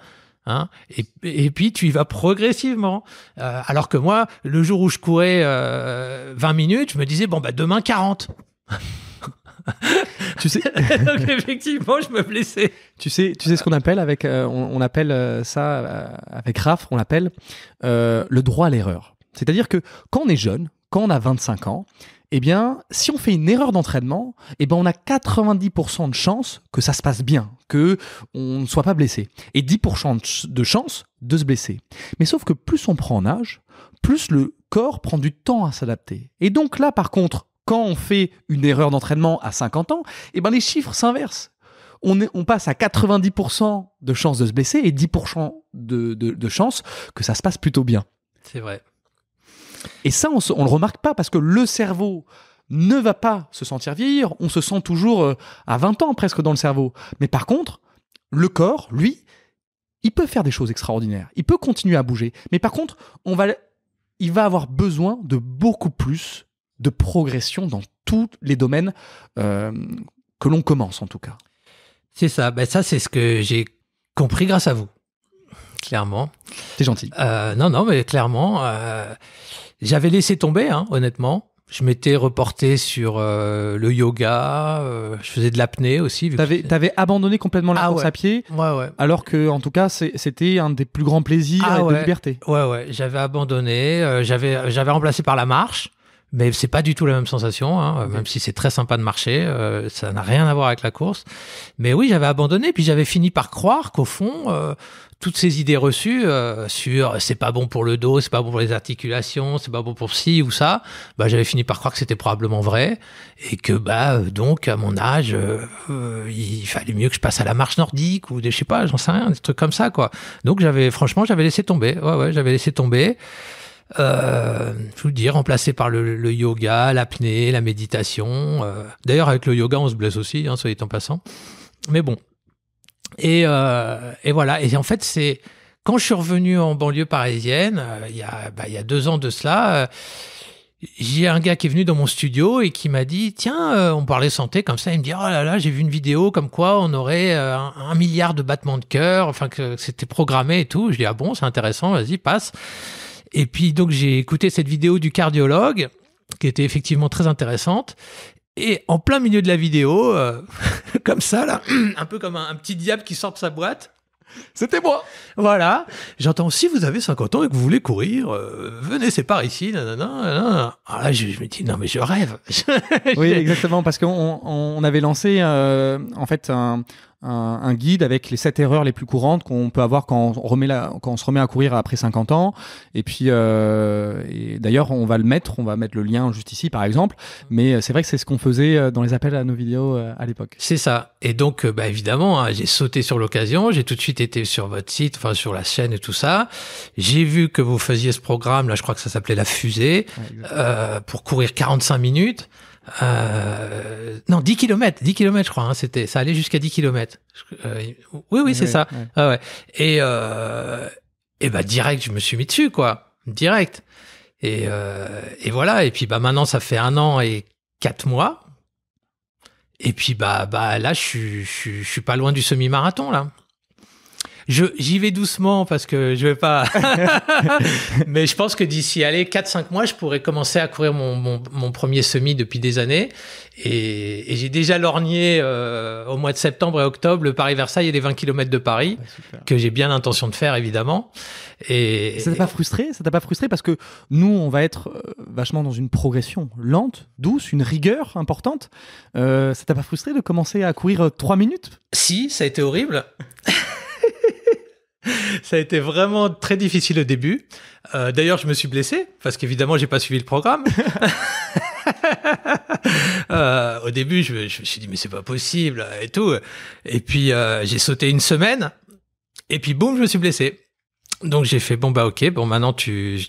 Et puis tu y vas progressivement. Alors que moi, le jour où je courais 20 minutes, je me disais demain 40. Tu sais, donc effectivement, je me blessais. Tu sais ce qu'on appelle avec, on appelle ça avec Raph, on l'appelle le droit à l'erreur. C'est-à-dire que quand on est jeune, quand on a 25 ans, eh bien, si on fait une erreur d'entraînement, eh ben, on a 90% de chances que ça se passe bien, que on ne soit pas blessé, et 10% de chances de se blesser. Mais sauf que plus on prend en âge, plus le corps prend du temps à s'adapter. Et donc là, par contre, quand on fait une erreur d'entraînement à 50 ans, eh ben, les chiffres s'inversent. On passe à 90% de chances de se blesser et 10% de chances que ça se passe plutôt bien. C'est vrai. Et ça, on le remarque pas parce que le cerveau ne va pas se sentir vieillir. On se sent toujours à 20 ans presque dans le cerveau. Mais par contre, le corps, lui, il peut faire des choses extraordinaires. Il peut continuer à bouger. Mais par contre, il va avoir besoin de beaucoup plus de progression dans tous les domaines que l'on commence en tout cas. C'est ça. Ça, c'est ce que j'ai compris grâce à vous. Clairement. T'es gentil. Non, mais clairement, j'avais laissé tomber, honnêtement. Je m'étais reporté sur le yoga, je faisais de l'apnée aussi. T'avais abandonné complètement la course à pied, ouais. Alors que, en tout cas, c'était un des plus grands plaisirs de liberté. Ouais, j'avais abandonné, j'avais remplacé par la marche. Mais c'est pas du tout la même sensation, okay. Même si c'est très sympa de marcher, ça n'a rien à voir avec la course. Mais oui, j'avais abandonné, puis j'avais fini par croire qu'au fond, toutes ces idées reçues sur c'est pas bon pour le dos, c'est pas bon pour les articulations, c'est pas bon pour ci ou ça, j'avais fini par croire que c'était probablement vrai et que donc à mon âge, il fallait mieux que je passe à la marche nordique ou je sais pas, j'en sais rien, des trucs comme ça quoi. Donc j'avais laissé tomber. Ouais, j'avais laissé tomber. Je vous dis, remplacé par le yoga, l'apnée, la méditation. D'ailleurs, avec le yoga, on se blesse aussi, soit dit en passant. Mais bon. Et voilà. Et en fait, quand je suis revenu en banlieue parisienne, il y a 2 ans de cela, j'ai un gars qui est venu dans mon studio et qui m'a dit, tiens, on parlait santé comme ça, il me dit, oh là là, j'ai vu une vidéo comme quoi on aurait 1 milliard de battements de cœur, enfin que c'était programmé et tout. Je dis, ah bon, c'est intéressant, vas-y, passe. Et puis donc j'ai écouté cette vidéo du cardiologue qui était effectivement très intéressante. Et en plein milieu de la vidéo, comme ça, là, un peu comme un petit diable qui sort de sa boîte. C'était moi. Voilà. J'entends, si vous avez 50 ans et que vous voulez courir, venez, c'est par ici. Nanana. Alors là, je me dis, non, mais je rêve. Oui, exactement, parce qu'on avait lancé en fait un guide avec les 7 erreurs les plus courantes qu'on peut avoir quand on se remet à courir après 50 ans. Et puis, et d'ailleurs, on va mettre le lien juste ici, par exemple. Mais c'est vrai que c'est ce qu'on faisait dans les appels à nos vidéos à l'époque. C'est ça. Et donc, évidemment, hein, j'ai sauté sur l'occasion. J'ai tout de suite été sur votre site, enfin sur la chaîne et tout ça. J'ai vu que vous faisiez ce programme, là, je crois que ça s'appelait La Fusée, pour courir 45 minutes. Non, 10 km, je crois, hein, ça allait jusqu'à 10 km. Oui, c'est ça. Ouais. Ah ouais. Et direct, je me suis mis dessus, quoi. Direct. Et voilà. Et puis, maintenant, ça fait 1 an et 4 mois. Et puis, là, je suis pas loin du semi-marathon, là. J'y vais doucement parce que je vais pas. Mais je pense que d'ici 4-5 mois, je pourrais commencer à courir mon premier semi depuis des années. Et j'ai déjà lorgné au mois de septembre et octobre le Paris-Versailles et les 20 km de Paris, que j'ai bien l'intention de faire, évidemment. Et ça t'a pas frustré? Ça t'a pas frustré parce que nous, on va être vachement dans une progression lente, douce, une rigueur importante. Ça t'a pas frustré de commencer à courir 3 minutes? Si, ça a été horrible. Ça a été vraiment très difficile au début. D'ailleurs, je me suis blessé parce qu'évidemment, j'ai pas suivi le programme. Au début, je me suis dit mais c'est pas possible et tout. Et puis j'ai sauté 1 semaine et puis boum, je me suis blessé. Donc j'ai fait ok, maintenant tu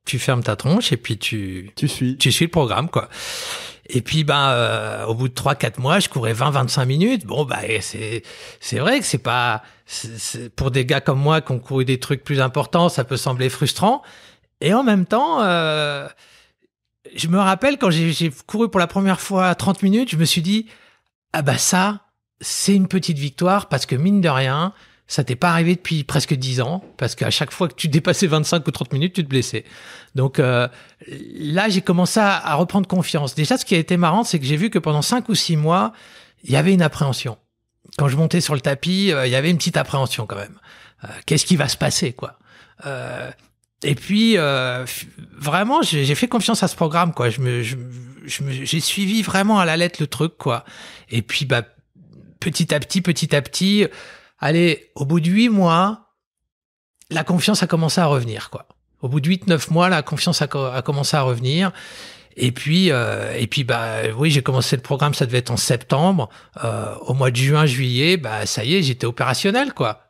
fermes ta tronche et puis tu suis le programme, quoi. Et puis, au bout de 3-4 mois, je courais 20-25 minutes. C'est vrai que c'est pas, pour des gars comme moi qui ont couru des trucs plus importants, ça peut sembler frustrant. Et en même temps, je me rappelle quand j'ai couru pour la première fois 30 minutes, je me suis dit, ça, c'est une petite victoire parce que mine de rien, ça t'est pas arrivé depuis presque 10 ans, parce qu'à chaque fois que tu dépassais 25 ou 30 minutes, tu te blessais. Donc là, j'ai commencé à reprendre confiance. Déjà, ce qui a été marrant, c'est que j'ai vu que pendant 5 ou 6 mois, il y avait une appréhension. Quand je montais sur le tapis, il y avait une petite appréhension quand même. Qu'est-ce qui va se passer, quoi. Et puis, vraiment, j'ai fait confiance à ce programme, quoi. J'ai suivi vraiment à la lettre le truc, quoi. Et puis, petit à petit, allez, au bout de 8 mois, la confiance a commencé à revenir, quoi. Au bout de 8-9 mois, la confiance a commencé à revenir. Et puis, oui, j'ai commencé le programme, ça devait être en septembre. Au mois de juin, juillet, ça y est, j'étais opérationnel, quoi.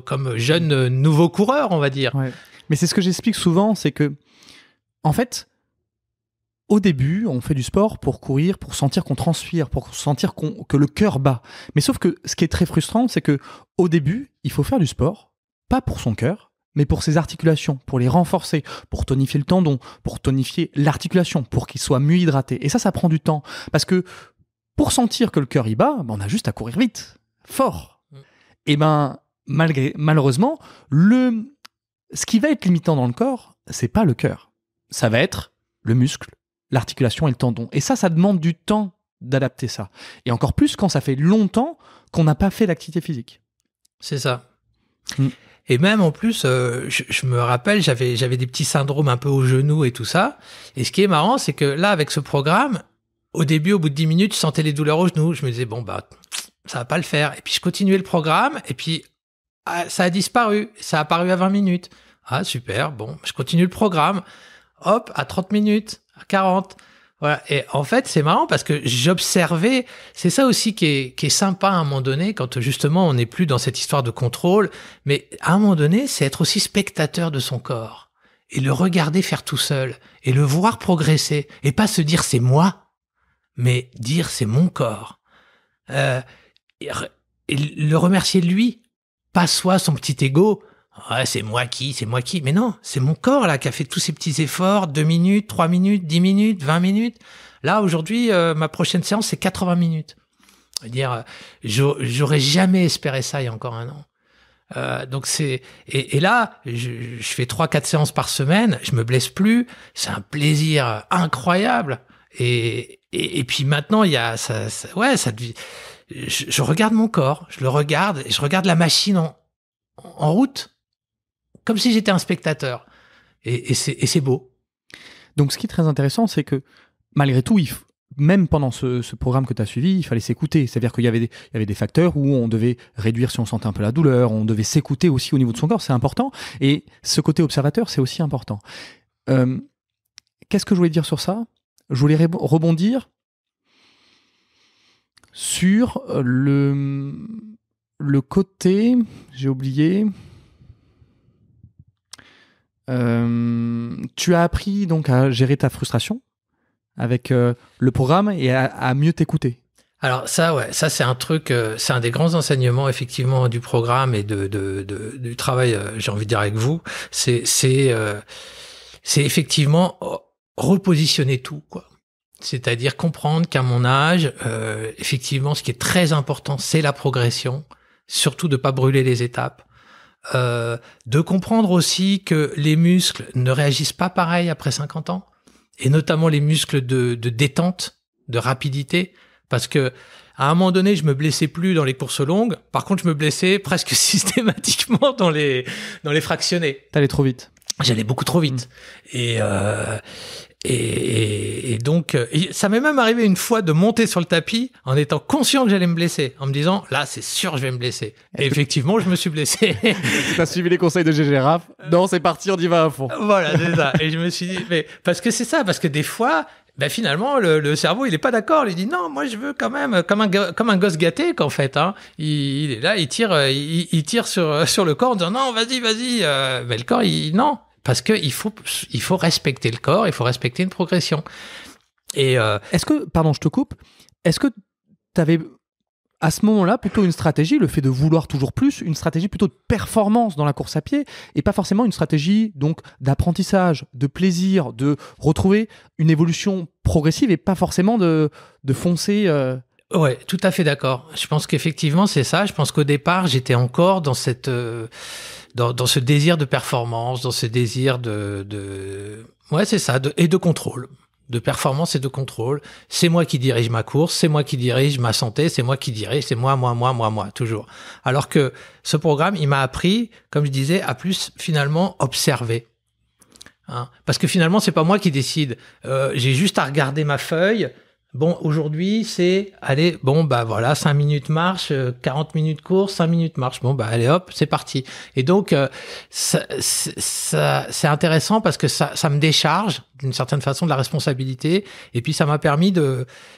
Comme jeune nouveau coureur, on va dire. Ouais. Mais c'est ce que j'explique souvent, c'est que, en fait, au début, on fait du sport pour courir, pour sentir qu'on transpire, pour sentir que le cœur bat. Mais sauf que ce qui est très frustrant, c'est que au début, il faut faire du sport, pas pour son cœur, mais pour ses articulations, pour les renforcer, pour tonifier le tendon, pour tonifier l'articulation, pour qu'il soit mieux hydraté. Et ça prend du temps. Parce que pour sentir que le cœur y bat, on a juste à courir vite, fort. Et malheureusement, ce qui va être limitant dans le corps, c'est pas le cœur. Ça va être le muscle, l'articulation et le tendon. Et ça demande du temps d'adapter ça. Et encore plus quand ça fait longtemps qu'on n'a pas fait d'activité physique. C'est ça. Et même en plus, je me rappelle, j'avais des petits syndromes un peu au genou et tout ça. Et ce qui est marrant, c'est que là, avec ce programme, au début, au bout de 10 minutes, je sentais les douleurs au genou. Je me disais, ça va pas le faire. Et puis, je continuais le programme. Et puis, ça a disparu. Ça a apparu à 20 minutes. Ah, super. Je continue le programme. Hop, à 30 minutes, à 40. Voilà. Et en fait, c'est marrant parce que j'observais, c'est ça aussi qui est sympa à un moment donné, quand justement on n'est plus dans cette histoire de contrôle, mais à un moment donné, c'est être aussi spectateur de son corps et le regarder faire tout seul et le voir progresser et pas se dire c'est moi, mais dire c'est mon corps. Et le remercier de lui, pas soi, son petit ego, Ouais, c'est moi qui. Mais non, c'est mon corps là qui a fait tous ces petits efforts, 2 minutes, 3 minutes, 10 minutes, 20 minutes. Là, aujourd'hui, ma prochaine séance, c'est 80 minutes. C'est-à-dire, j'aurais jamais espéré ça il y a encore un an. Donc et là, je fais 3-4 séances par semaine, je me blesse plus, c'est un plaisir incroyable. Et puis maintenant, il y a ça devient, je regarde mon corps, je le regarde, et je regarde la machine en route, comme si j'étais un spectateur. Et c'est beau. Donc, ce qui est très intéressant, c'est que malgré tout, même pendant ce programme que tu as suivi, il fallait s'écouter. C'est-à-dire qu'il y avait des facteurs où on devait réduire si on sentait un peu la douleur, on devait s'écouter aussi au niveau de son corps, c'est important. Et ce côté observateur, c'est aussi important. Qu'est-ce que je voulais dire sur ça ? Je voulais rebondir sur le côté... J'ai oublié... tu as appris donc à gérer ta frustration avec le programme et à mieux t'écouter. Alors ça c'est un truc, c'est un des grands enseignements effectivement du programme et du travail, j'ai envie de dire avec vous, c'est effectivement repositionner tout, quoi. C'est-à-dire comprendre qu'à mon âge, effectivement, ce qui est très important, c'est la progression, surtout de pas brûler les étapes. De comprendre aussi que les muscles ne réagissent pas pareil après 50 ans, et notamment les muscles de détente, de rapidité, parce que à un moment donné, je me blessais plus dans les courses longues, par contre, je me blessais presque systématiquement dans les fractionnés. T'allais trop vite. J'allais beaucoup trop vite. Et donc, ça m'est même arrivé une fois de monter sur le tapis en étant conscient que j'allais me blesser, en me disant, là, c'est sûr, je vais me blesser. Et effectivement, je me suis blessé. Tu as suivi les conseils de GG Raph. Non, c'est parti, on y va à fond. Voilà, c'est ça. Et je me suis dit, mais parce que c'est ça, parce que des fois, ben finalement, le cerveau, il est pas d'accord. Il dit, non, moi, je veux quand même, comme un gosse gâté, qu'en fait, hein. Il est là, il tire sur le corps en disant, non, vas-y. Mais le corps, non. Parce que il faut respecter le corps, il faut respecter une progression. Et est-ce que, pardon, je te coupe, est-ce que tu avais à ce moment-là plutôt une stratégie, le fait de vouloir toujours plus, une stratégie plutôt de performance dans la course à pied et pas forcément une stratégie donc d'apprentissage, de plaisir, de retrouver une évolution progressive et pas forcément de foncer Ouais, tout à fait d'accord. Je pense qu'effectivement, c'est ça. Je pense qu'au départ, j'étais encore dans cette dans ce désir de performance, dans ce désir ouais, c'est ça, et de contrôle, de performance et de contrôle. C'est moi qui dirige ma course, c'est moi qui dirige ma santé, c'est moi qui dirige, c'est moi, toujours. Alors que ce programme, il m'a appris, comme je disais, à plus finalement observer. Hein, parce que finalement, c'est pas moi qui décide. J'ai juste à regarder ma feuille. Bon, aujourd'hui, c'est, allez, bon, bah voilà, 5 minutes marche, 40 minutes course, 5 minutes marche. Bon, bah allez, hop, c'est parti. Et donc, c'est intéressant parce que ça me décharge d'une certaine façon de la responsabilité. Et puis, ça m'a permis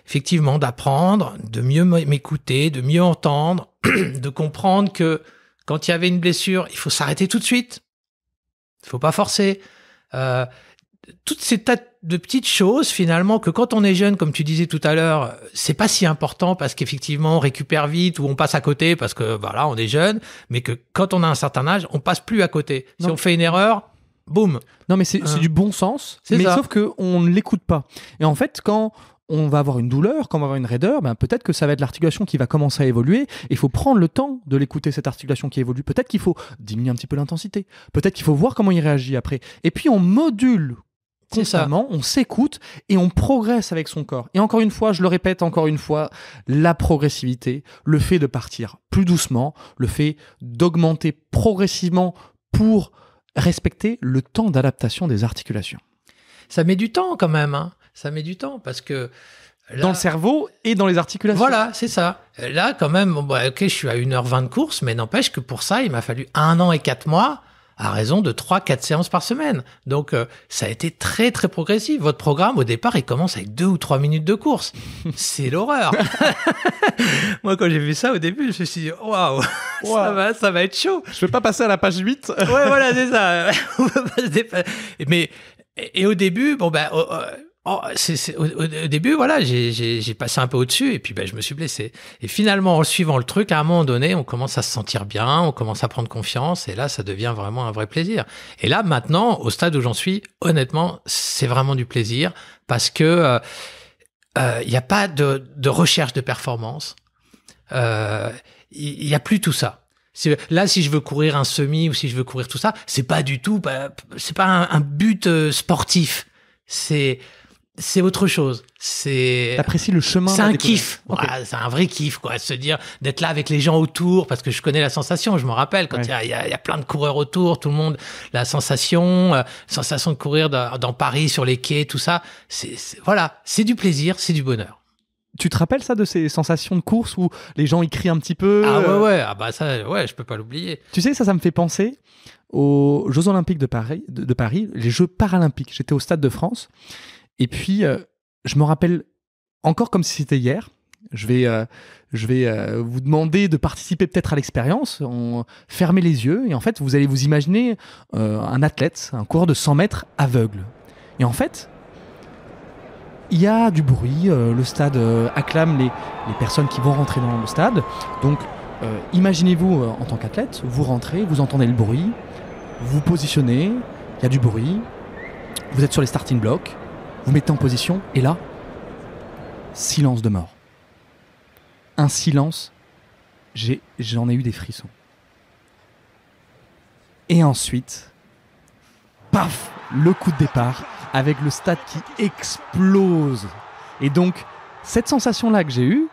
effectivement, d'apprendre, de mieux m'écouter, de mieux entendre, de comprendre que quand il y avait une blessure, il faut s'arrêter tout de suite. Il faut pas forcer. Toutes ces tas de petites choses, finalement, que quand on est jeune, comme tu disais tout à l'heure, c'est pas si important parce qu'effectivement, on récupère vite ou on passe à côté parce que, voilà, on est jeune, mais que quand on a un certain âge, on passe plus à côté. Si on fait une erreur, boum. Non, mais c'est du bon sens, mais ça. Sauf qu'on ne l'écoute pas. Et en fait, quand on va avoir une douleur, quand on va avoir une raideur, ben peut-être que ça va être l'articulation qui va commencer à évoluer. Il faut prendre le temps de l'écouter, cette articulation qui évolue. Peut-être qu'il faut diminuer un petit peu l'intensité. Peut-être qu'il faut voir comment il réagit après. Et puis, on module constamment, on s'écoute et on progresse avec son corps. Et encore une fois, je le répète encore une fois, la progressivité, le fait de partir plus doucement, le fait d'augmenter progressivement pour respecter le temps d'adaptation des articulations. Ça met du temps quand même, hein. Ça met du temps parce que... Là, dans le cerveau et dans les articulations. Voilà, c'est ça. Là, quand même, bon, bah, ok, je suis à 1h20 de course, mais n'empêche que pour ça, il m'a fallu 1 an et 4 mois à raison de 3-4 séances par semaine. Donc, ça a été très, très progressif. Votre programme, au départ, il commence avec 2 ou 3 minutes de course. C'est l'horreur. Moi, quand j'ai vu ça au début, je me suis dit, waouh, ça va être chaud. Je vais pas passer à la page 8. Ouais, voilà, c'est ça. Mais, et au début, bon, ben, Au début, voilà, j'ai passé un peu au-dessus et puis je me suis blessé. Et finalement, en suivant le truc, à un moment donné, on commence à se sentir bien, on commence à prendre confiance et là, ça devient vraiment un vrai plaisir. Et là, maintenant, au stade où j'en suis, honnêtement, c'est vraiment du plaisir parce que il n'y a pas de recherche de performance. Il y a plus tout ça. Là, si je veux courir un semi ou si je veux courir tout ça, c'est pas du tout, c'est pas un but sportif. C'est autre chose. T'apprécies le chemin. C'est un kiff. Okay. Voilà, c'est un vrai kiff, quoi. Se dire d'être là avec les gens autour, parce que je connais la sensation. Je me rappelle quand il y a plein de coureurs autour, tout le monde, la sensation de courir dans Paris sur les quais, tout ça. Voilà, c'est du plaisir, c'est du bonheur. Tu te rappelles ça de ces sensations de course où les gens ils crient un petit peu? Je peux pas l'oublier. Tu sais, ça me fait penser aux Jeux Olympiques de Paris, les Jeux Paralympiques. J'étais au Stade de France. Et puis, je me rappelle encore comme si c'était hier. Je vais vous demander de participer peut-être à l'expérience. Fermez les yeux et en fait, vous allez vous imaginer un athlète, un coureur de 100 mètres aveugle. Et en fait, il y a du bruit. Le stade acclame les personnes qui vont rentrer dans le stade. Donc, imaginez-vous en tant qu'athlète, vous rentrez, vous entendez le bruit, vous vous positionnez, il y a du bruit, vous êtes sur les starting blocks. Vous mettez en position, et là, silence de mort. Un silence, j'en ai eu des frissons. Et ensuite, paf, le coup de départ, avec le stade qui explose. Et donc, cette sensation-là que j'ai eue,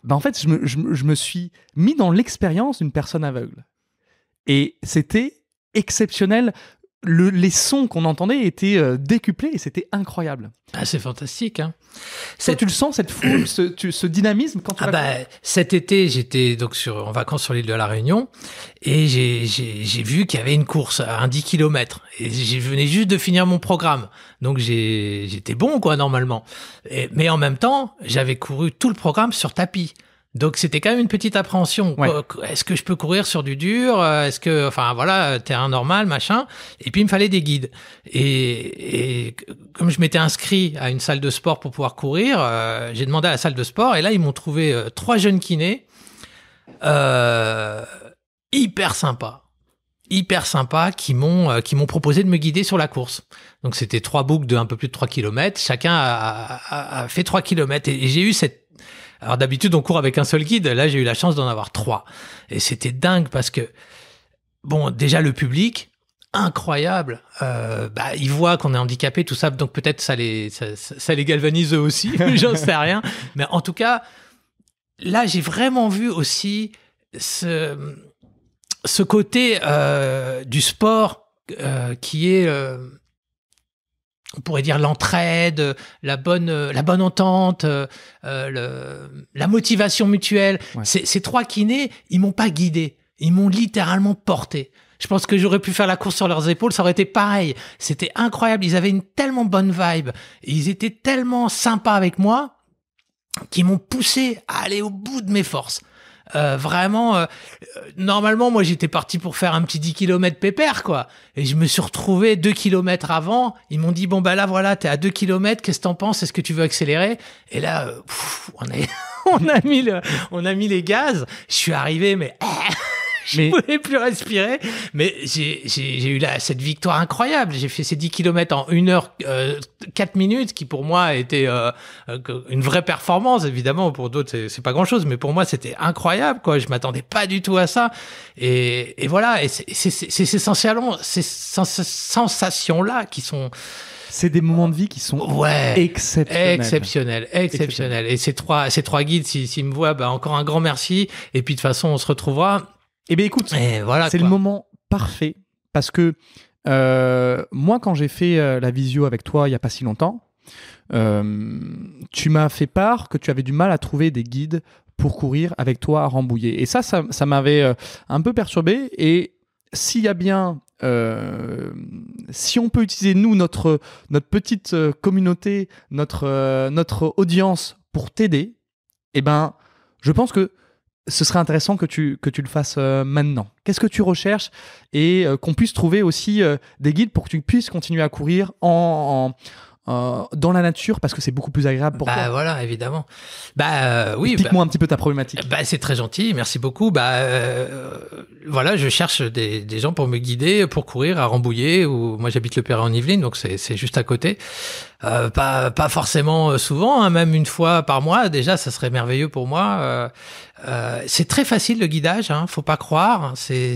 en fait, je me suis mis dans l'expérience d'une personne aveugle. Et c'était exceptionnel. Les sons qu'on entendait étaient décuplés et c'était incroyable. Ah, c'est fantastique, hein. Tu le sens, cette foule, ce dynamisme quand tu cet été, j'étais donc en vacances sur l'île de la Réunion et j'ai vu qu'il y avait une course à un 10 km et je venais juste de finir mon programme. Donc j'étais bon, quoi, normalement. Mais en même temps, j'avais couru tout le programme sur tapis. Donc c'était quand même une petite appréhension. Ouais. Est-ce que je peux courir sur du dur? Est-ce que, enfin voilà, terrain normal, machin. Et puis il me fallait des guides. Et comme je m'étais inscrit à une salle de sport pour pouvoir courir, j'ai demandé à la salle de sport et là ils m'ont trouvé 3 jeunes kinés, hyper sympas qui m'ont proposé de me guider sur la course. Donc c'était 3 boucles de un peu plus de 3 km. Chacun a fait 3 km et j'ai eu alors d'habitude, on court avec un seul guide. Là, j'ai eu la chance d'en avoir 3. Et c'était dingue parce que, bon, déjà le public, incroyable. Ils voient qu'on est handicapé, tout ça. Donc peut-être ça les galvanise eux aussi. J'en sais rien. Mais en tout cas, là, j'ai vraiment vu aussi ce côté du sport qui est... on pourrait dire l'entraide, la bonne entente, la motivation mutuelle. Ouais. Ces 3 kinés, ils m'ont pas guidé, ils m'ont littéralement porté. Je pense que j'aurais pu faire la course sur leurs épaules, ça aurait été pareil. C'était incroyable, ils avaient une tellement bonne vibe, ils étaient tellement sympas avec moi qu'ils m'ont poussé à aller au bout de mes forces. Vraiment, normalement, moi, j'étais parti pour faire un petit 10 km pépère, quoi. Et je me suis retrouvé 2 km avant. Ils m'ont dit, bon, là, voilà, t'es à 2 km. Qu'est-ce que t'en penses? Est-ce que tu veux accélérer? Et là, on a mis les gaz. Je suis arrivé, mais je pouvais plus respirer. Mais j'ai eu cette victoire incroyable. J'ai fait ces 10 km en 1 heure 4 minutes, qui pour moi était une vraie performance. Évidemment, pour d'autres, c'est pas grand-chose, mais pour moi, c'était incroyable, quoi. Je m'attendais pas du tout à ça. Et voilà. Et c'est essentiellement ces sensations-là qui sont... C'est des moments de vie qui sont exceptionnels. Et ces trois guides, s'ils me voient, encore un grand merci. Et puis, de toute façon, on se retrouvera. Eh bien, écoute, voilà, c'est le moment parfait parce que moi, quand j'ai fait la visio avec toi il n'y a pas si longtemps, tu m'as fait part que tu avais du mal à trouver des guides pour courir avec toi à Rambouillet. Et ça m'avait un peu perturbé. Et s'il y a bien... si on peut utiliser, nous, notre petite communauté, notre audience pour t'aider, eh ben, je pense que ce serait intéressant que tu le fasses maintenant. Qu'est-ce que tu recherches et qu'on puisse trouver aussi des guides pour que tu puisses continuer à courir en dans la nature parce que c'est beaucoup plus agréable pour toi. Voilà, évidemment. Oui. Explique-moi un petit peu ta problématique. C'est très gentil, merci beaucoup. Voilà, je cherche des gens pour me guider, pour courir à Rambouillet, où moi j'habite le Perret en Yvelines, donc c'est juste à côté. Pas forcément souvent, hein, même une fois par mois, déjà, ça serait merveilleux pour moi. C'est très facile le guidage, hein, faut pas croire. C'est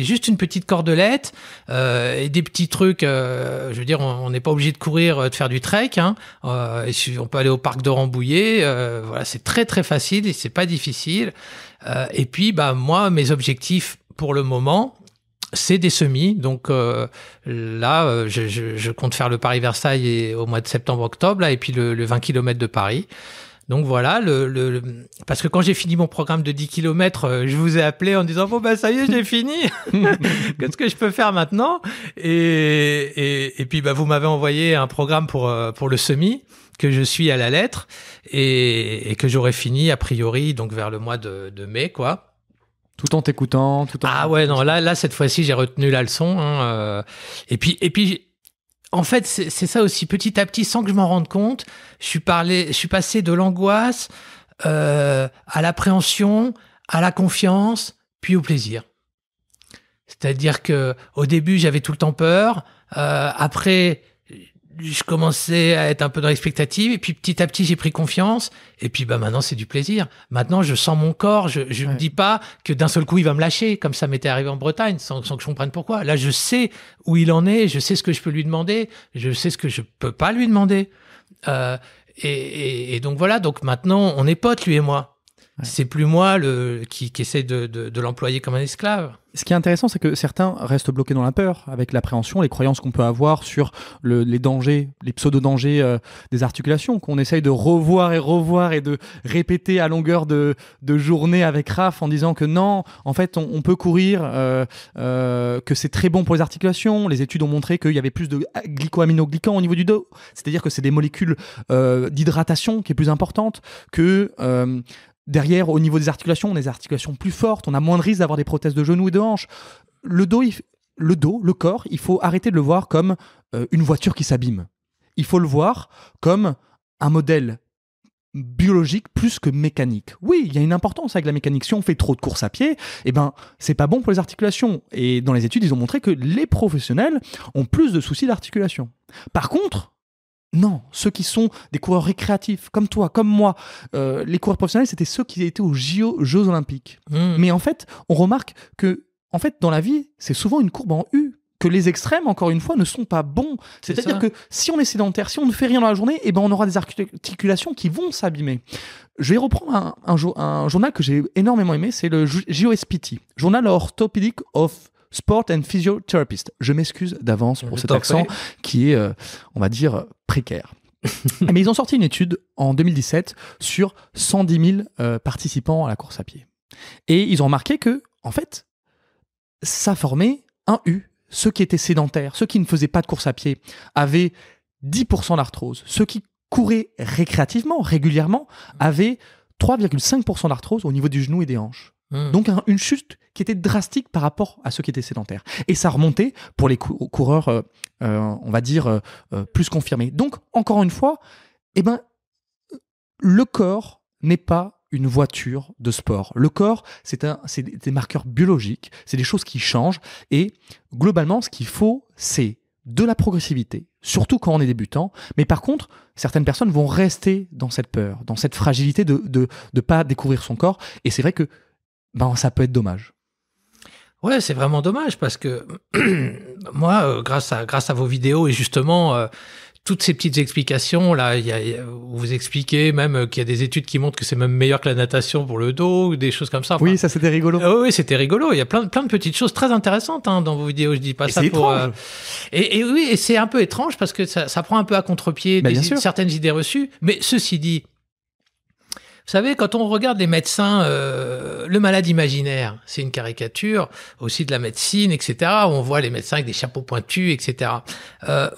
juste une petite cordelette et des petits trucs. Je veux dire, on n'est pas obligé de courir, de faire du trek. Hein, et on peut aller au parc de Rambouillet. Voilà, c'est très très facile et c'est pas difficile. Et puis, moi, mes objectifs pour le moment, c'est des semis. Donc là, je compte faire le Paris-Versailles au mois de septembre-octobre, là, et puis le 20 km de Paris. Donc voilà, parce que quand j'ai fini mon programme de 10 km, je vous ai appelé en disant ça y est, j'ai fini. Qu'est-ce que je peux faire maintenant? Et puis vous m'avez envoyé un programme pour le semi que je suis à la lettre et que j'aurai fini a priori donc vers le mois de mai, quoi. Tout en t'écoutant, non, là cette fois-ci j'ai retenu la leçon. Hein, et puis en fait c'est ça aussi, petit à petit, sans que je m'en rende compte, je suis passé de l'angoisse à l'appréhension, à la confiance, puis au plaisir. C'est-à-dire que au début j'avais tout le temps peur, après je commençais à être un peu dans l'expectative, et puis petit à petit j'ai pris confiance, et puis maintenant c'est du plaisir. Maintenant je sens mon corps, je me dis pas que d'un seul coup il va me lâcher, comme ça m'était arrivé en Bretagne, sans que je comprenne pourquoi. Là je sais où il en est, je sais ce que je peux lui demander, je sais ce que je peux pas lui demander. Et donc voilà, donc maintenant on est potes, lui et moi. Ouais. C'est plus moi qui essaie de l'employer comme un esclave. Ce qui est intéressant, c'est que certains restent bloqués dans la peur, avec l'appréhension, les croyances qu'on peut avoir sur les dangers, les pseudo-dangers des articulations, qu'on essaye de revoir et de répéter à longueur de journée avec Raph en disant que non, en fait, on peut courir, que c'est très bon pour les articulations. Les études ont montré qu'il y avait plus de glycoaminoglycans au niveau du dos, c'est-à-dire que c'est des molécules d'hydratation qui est plus importante que... derrière, au niveau des articulations, on a des articulations plus fortes, on a moins de risque d'avoir des prothèses de genoux et de hanches. Le corps, il faut arrêter de le voir comme une voiture qui s'abîme. Il faut le voir comme un modèle biologique plus que mécanique. Oui, il y a une importance avec la mécanique. Si on fait trop de courses à pied, c'est pas bon pour les articulations. Et dans les études, ils ont montré que les professionnels ont plus de soucis d'articulation. Par contre, non, ceux qui sont des coureurs récréatifs, comme toi, comme moi, les coureurs professionnels, c'était ceux qui étaient aux Jeux Olympiques. Mais en fait, on remarque que, dans la vie, c'est souvent une courbe en U, que les extrêmes, encore une fois, ne sont pas bons. C'est-à-dire que si on est sédentaire, si on ne fait rien dans la journée, on aura des articulations qui vont s'abîmer. Je vais reprendre un journal que j'ai énormément aimé, c'est le JOSPT, Journal Orthopedic of Sport and Physiotherapist. Je m'excuse d'avance pour cet accent qui est, on va dire, précaire. Mais ils ont sorti une étude en 2017 sur 110 000 participants à la course à pied. Et ils ont remarqué que, en fait, ça formait un U. Ceux qui étaient sédentaires, ceux qui ne faisaient pas de course à pied, avaient 10% d'arthrose. Ceux qui couraient récréativement, régulièrement, avaient 3,5% d'arthrose au niveau du genou et des hanches. Donc une chute qui était drastique par rapport à ceux qui étaient sédentaires. Et ça remontait pour les coureurs, on va dire, plus confirmés. Donc, encore une fois, le corps n'est pas une voiture de sport. Le corps, c'est des marqueurs biologiques, c'est des choses qui changent. Et globalement, ce qu'il faut, c'est de la progressivité, surtout quand on est débutant. Mais par contre, certaines personnes vont rester dans cette peur, dans cette fragilité de pas découvrir son corps. Et c'est vrai que ça peut être dommage. Ouais, c'est vraiment dommage parce que moi, grâce à vos vidéos et justement toutes ces petites explications là, vous expliquez même qu'il y a des études qui montrent que c'est même meilleur que la natation pour le dos ou des choses comme ça. Oui, ça c'était rigolo. Oui, c'était rigolo. Il y a plein de petites choses très intéressantes dans vos vidéos. Je dis pas ça pour. Et oui, et c'est un peu étrange parce que ça prend un peu à contre-pied certaines idées reçues. Mais ceci dit. Vous savez, quand on regarde les médecins, le malade imaginaire, c'est une caricature aussi de la médecine, etc. Où on voit les médecins avec des chapeaux pointus, etc.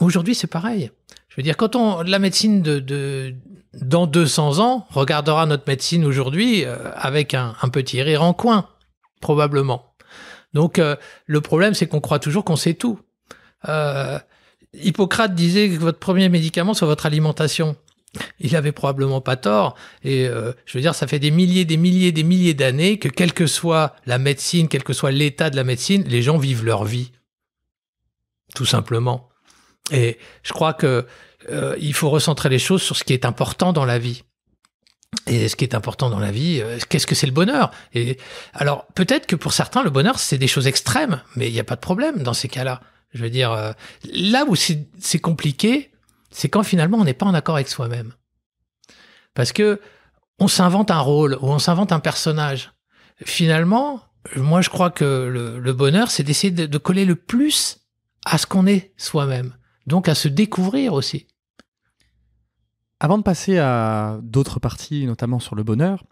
Aujourd'hui, c'est pareil. Je veux dire, quand la médecine dans 200 ans regardera notre médecine aujourd'hui avec un petit rire en coin, probablement. Donc, le problème, c'est qu'on croit toujours qu'on sait tout. Hippocrate disait que votre premier médicament soit votre alimentation. Il avait probablement pas tort. Et je veux dire, ça fait des milliers d'années que quelle que soit la médecine, quel que soit l'état de la médecine, les gens vivent leur vie. Tout simplement. Et je crois que il faut recentrer les choses sur ce qui est important dans la vie. Et ce qui est important dans la vie, qu'est-ce que c'est le bonheur? Et alors, peut-être que pour certains, le bonheur, c'est des choses extrêmes, mais il n'y a pas de problème dans ces cas-là. Je veux dire, là où c'est compliqué, c'est quand finalement on n'est pas en accord avec soi-même. Parce que on s'invente un rôle ou on s'invente un personnage. Finalement, moi je crois que le bonheur, c'est d'essayer de coller le plus à ce qu'on est soi-même. Donc à se découvrir aussi. Avant de passer à d'autres parties, notamment sur le bonheur,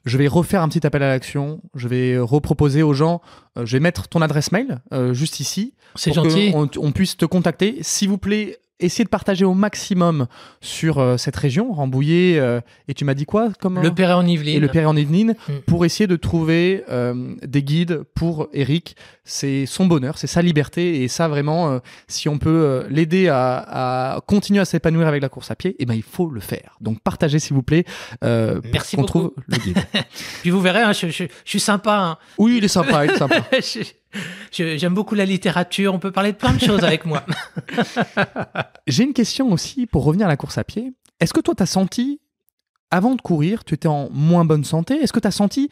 je vais refaire un petit appel à l'action. Je vais reproposer aux gens, je vais mettre ton adresse mail juste ici. C'est pour gentil. qu'on puisse te contacter. S'il vous plaît, essayez de partager au maximum sur cette région, Rambouillet, et tu m'as dit quoi comme, Le Perret-en-Yvelines. Et le Perret-en-Yvelines, Mm. pour essayer de trouver des guides pour Eric. C'est son bonheur, c'est sa liberté, et ça vraiment, si on peut l'aider à continuer à s'épanouir avec la course à pied, eh ben, il faut le faire. Donc partagez s'il vous plaît, Merci qu'on beaucoup. trouve le guide. Puis vous verrez, hein, je suis sympa. Hein. Oui, il est sympa, il est sympa. J'aime beaucoup la littérature, on peut parler de plein de choses avec moi. J'ai une question aussi pour revenir à la course à pied. Est-ce que toi, tu as senti, avant de courir, tu étais en moins bonne santé? Est-ce que tu as senti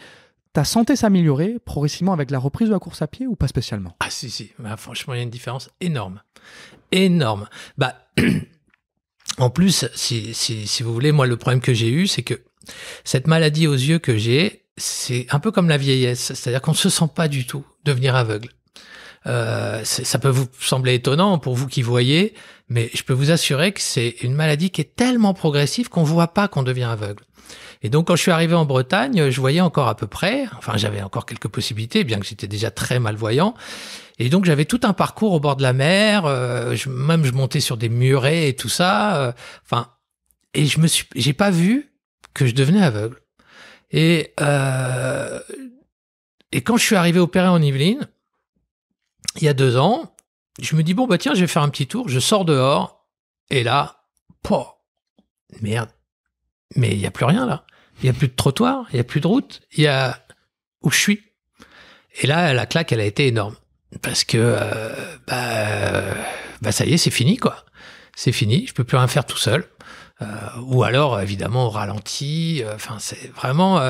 ta santé s'améliorer progressivement avec la reprise de la course à pied ou pas spécialement? Ah si, bah, franchement, il y a une différence énorme. Énorme. Bah, en plus, si vous voulez, moi, le problème que j'ai eu, c'est que cette maladie aux yeux que j'ai, c'est un peu comme la vieillesse. C'est-à-dire qu'on ne se sent pas du tout devenir aveugle. Ça peut vous sembler étonnant pour vous qui voyez, mais je peux vous assurer que c'est une maladie qui est tellement progressive qu'on voit pas qu'on devient aveugle. Et donc, quand je suis arrivé en Bretagne, je voyais encore à peu près, enfin, j'avais encore quelques possibilités, bien que j'étais déjà très malvoyant. Et donc, j'avais tout un parcours au bord de la mer, je montais sur des murets et tout ça, enfin, et j'ai pas vu que je devenais aveugle. Et quand je suis arrivé au Perret-en-Yvelines, il y a 2 ans, je me dis, bon, bah tiens, je vais faire un petit tour, je sors dehors, et là, merde, mais il n'y a plus rien là. Il n'y a plus de trottoir, il n'y a plus de route, il y a où je suis. Et là, la claque, elle a été énorme. Parce que, ça y est, c'est fini, quoi. C'est fini, je peux plus rien faire tout seul. Ou alors, évidemment, au ralenti. Enfin, c'est vraiment...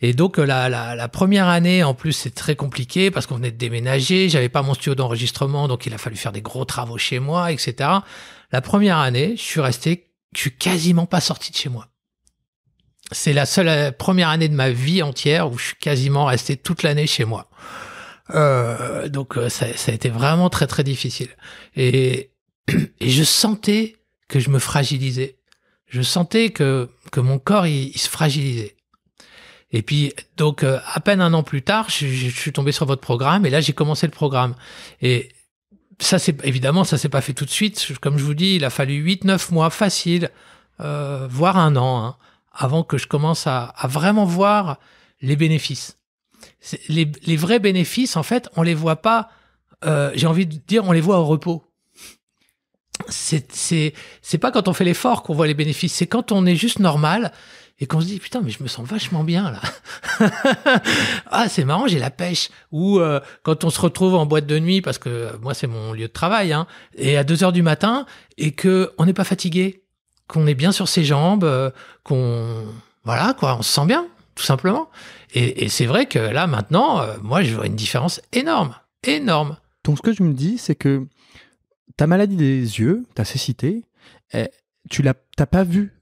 Et donc, la première année, en plus, c'est très compliqué parce qu'on venait de déménager. J'avais pas mon studio d'enregistrement, donc il a fallu faire des gros travaux chez moi, etc. La première année, je suis quasiment pas sorti de chez moi. C'est la seule première année de ma vie entière où je suis quasiment resté toute l'année chez moi. Donc ça a été vraiment très très difficile. Et je sentais que je me fragilisais. Je sentais que mon corps il se fragilisait. Et puis donc à peine 1 an plus tard, je suis tombé sur votre programme et là j'ai commencé le programme. Et ça c'est évidemment ça s'est pas fait tout de suite. Comme je vous dis, il a fallu 8-9 mois facile, voire 1 an. Hein, avant que je commence à vraiment voir les bénéfices. Les vrais bénéfices, en fait, on les voit pas, j'ai envie de dire, on les voit au repos. C'est pas quand on fait l'effort qu'on voit les bénéfices, c'est quand on est juste normal et qu'on se dit, putain, mais je me sens vachement bien, là. Ah, c'est marrant, j'ai la pêche. Ou quand on se retrouve en boîte de nuit, parce que moi, c'est mon lieu de travail, hein, et à 2h du matin, et que on n'est pas fatigué, qu'on est bien sur ses jambes, voilà quoi, on se sent bien, tout simplement. Et c'est vrai que là maintenant, moi je vois une différence énorme. Donc ce que je me dis, c'est que ta maladie des yeux, ta cécité, t'as pas vu.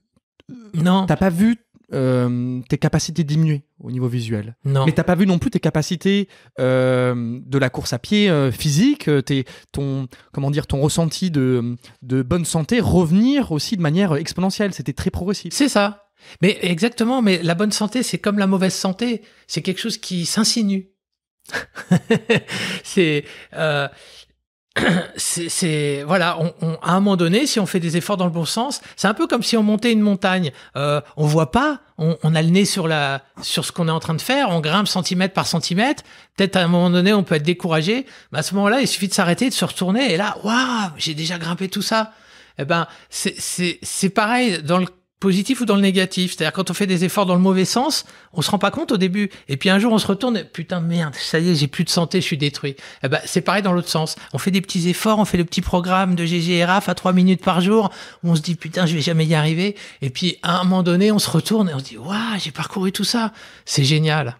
Non. T'as pas vu tes capacités diminuer au niveau visuel. Non. Mais t'as pas vu non plus tes capacités de la course à pied physique, ton ressenti de bonne santé revenir aussi de manière exponentielle. C'était très progressif. C'est ça. Mais exactement, mais la bonne santé, c'est comme la mauvaise santé. C'est quelque chose qui s'insinue. voilà, à un moment donné, si on fait des efforts dans le bon sens, c'est un peu comme si on montait une montagne. On voit pas, on a le nez sur ce qu'on est en train de faire, on grimpe centimètre par centimètre. Peut-être à un moment donné, on peut être découragé. Mais à ce moment-là, il suffit de s'arrêter, de se retourner, et là, waouh, j'ai déjà grimpé tout ça. Eh ben, c'est pareil dans le positif ou dans le négatif. C'est-à-dire quand on fait des efforts dans le mauvais sens, on se rend pas compte au début. Et puis un jour, on se retourne, putain, merde, ça y est, j'ai plus de santé, je suis détruit. Eh ben, c'est pareil dans l'autre sens. On fait des petits efforts, on fait le petit programme de GGRAF à 3 minutes par jour, où on se dit, putain, je vais jamais y arriver. Et puis, à un moment donné, on se retourne et on se dit, waouh, j'ai parcouru tout ça. C'est génial.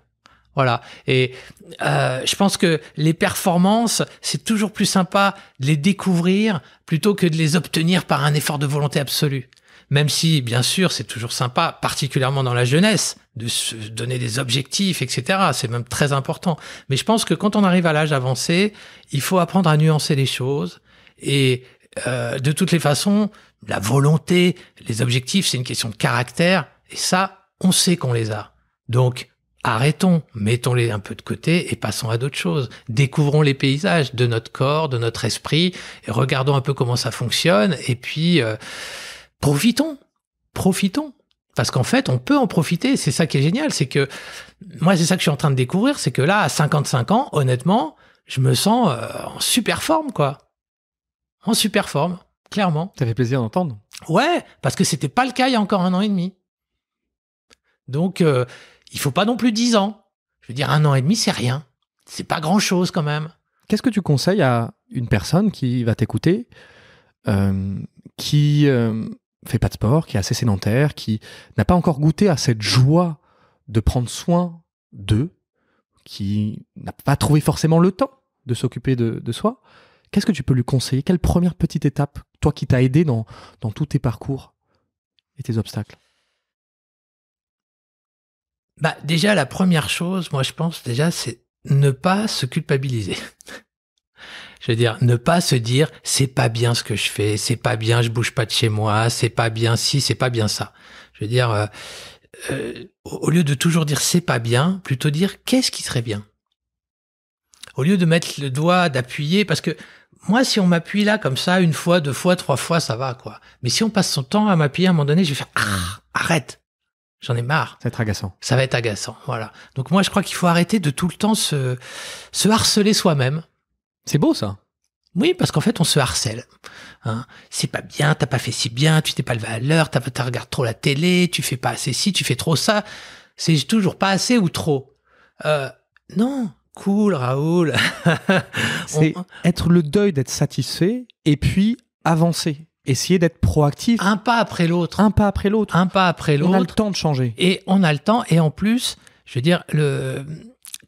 Voilà. Et je pense que les performances, c'est toujours plus sympa de les découvrir plutôt que de les obtenir par un effort de volonté absolu. Même si, bien sûr, c'est toujours sympa, particulièrement dans la jeunesse, de se donner des objectifs, etc. C'est même très important. Mais je pense que quand on arrive à l'âge avancé, il faut apprendre à nuancer les choses. Et de toutes les façons, la volonté, les objectifs, c'est une question de caractère. Et ça, on sait qu'on les a. Donc, arrêtons, mettons-les un peu de côté et passons à d'autres choses. Découvrons les paysages de notre corps, de notre esprit, et regardons un peu comment ça fonctionne. Et puis... Profitons. Parce qu'en fait, on peut en profiter. C'est ça qui est génial. C'est que, moi, c'est ça que je suis en train de découvrir. C'est que là, à 55 ans, honnêtement, je me sens en super forme, quoi. En super forme, clairement. Ça fait plaisir d'entendre. Ouais, parce que c'était pas le cas il y a encore 1 an et demi. Donc, il faut pas non plus 10 ans. Je veux dire, 1 an et demi, c'est rien. C'est pas grand-chose, quand même. Qu'est-ce que tu conseilles à une personne qui va t'écouter, qui... fait pas de sport, qui est assez sédentaire, qui n'a pas encore goûté à cette joie de prendre soin d'eux, qui n'a pas trouvé forcément le temps de s'occuper de soi, qu'est-ce que tu peux lui conseiller? Quelle première petite étape, toi qui t'as aidé dans tous tes parcours et tes obstacles? Bah, déjà, la première chose, moi, je pense, déjà, c'est ne pas se culpabiliser. Je veux dire, ne pas se dire, c'est pas bien ce que je fais, c'est pas bien, je bouge pas de chez moi, c'est pas bien ci, c'est pas bien ça. Je veux dire, au lieu de toujours dire c'est pas bien, plutôt dire qu'est-ce qui serait bien. Au lieu de mettre le doigt, d'appuyer, parce que moi, si on m'appuie là comme ça, 1 fois, 2 fois, 3 fois, ça va, quoi. Mais si on passe son temps à m'appuyer, à un moment donné, je vais faire arrête, j'en ai marre. Ça va être agaçant. Ça va être agaçant, voilà. Donc moi, je crois qu'il faut arrêter de tout le temps se harceler soi-même. C'est beau, ça. Oui, parce qu'en fait, on se harcèle. Hein. C'est pas bien, t'as pas fait si bien, tu t'es pas levé à l'heure, tu regardes trop la télé, tu fais pas assez ci, tu fais trop ça. C'est toujours pas assez ou trop. Non, cool, Raoul. C'est être le deuil d'être satisfait et puis avancer. Essayer d'être proactif. Un pas après l'autre. Un pas après l'autre. Un pas après l'autre. On a le temps de changer. Et on a le temps. Et en plus, je veux dire,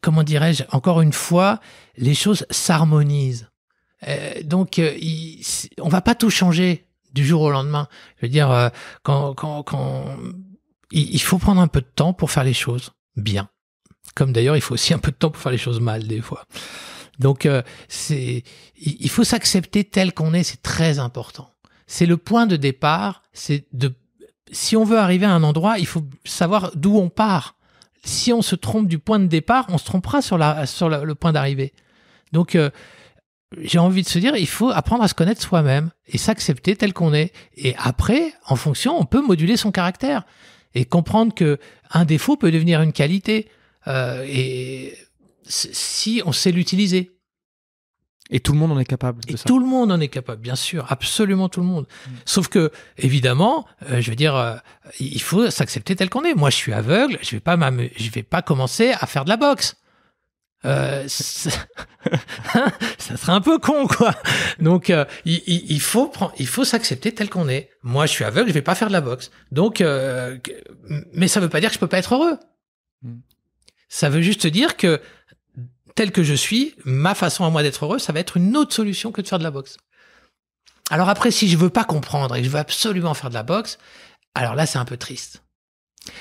comment dirais-je, encore une fois, les choses s'harmonisent. Donc, on va pas tout changer du jour au lendemain. Je veux dire, il faut prendre un peu de temps pour faire les choses bien. Comme d'ailleurs, il faut aussi un peu de temps pour faire les choses mal des fois. Donc, il faut s'accepter tel qu'on est. C'est très important. C'est le point de départ. Si on veut arriver à un endroit, il faut savoir d'où on part. Si on se trompe du point de départ, on se trompera sur le point d'arrivée. Donc, j'ai envie de se dire, il faut apprendre à se connaître soi-même et s'accepter tel qu'on est. Et après, en fonction, on peut moduler son caractère et comprendre que un défaut peut devenir une qualité et si on sait l'utiliser. Et tout le monde en est capable de et ça. Tout le monde en est capable, bien sûr, absolument tout le monde. Sauf que, évidemment, je veux dire, il faut s'accepter tel qu'on est. Moi, je suis aveugle, je vais pas commencer à faire de la boxe. Ça serait un peu con, quoi. Donc, il faut s'accepter tel qu'on est. Moi, je suis aveugle, je vais pas faire de la boxe. Donc, mais ça veut pas dire que je peux pas être heureux. Ça veut juste dire que tel que je suis, ma façon à moi d'être heureux, ça va être une autre solution que de faire de la boxe. Alors après, si je veux pas comprendre et que je veux absolument faire de la boxe, alors là, c'est un peu triste.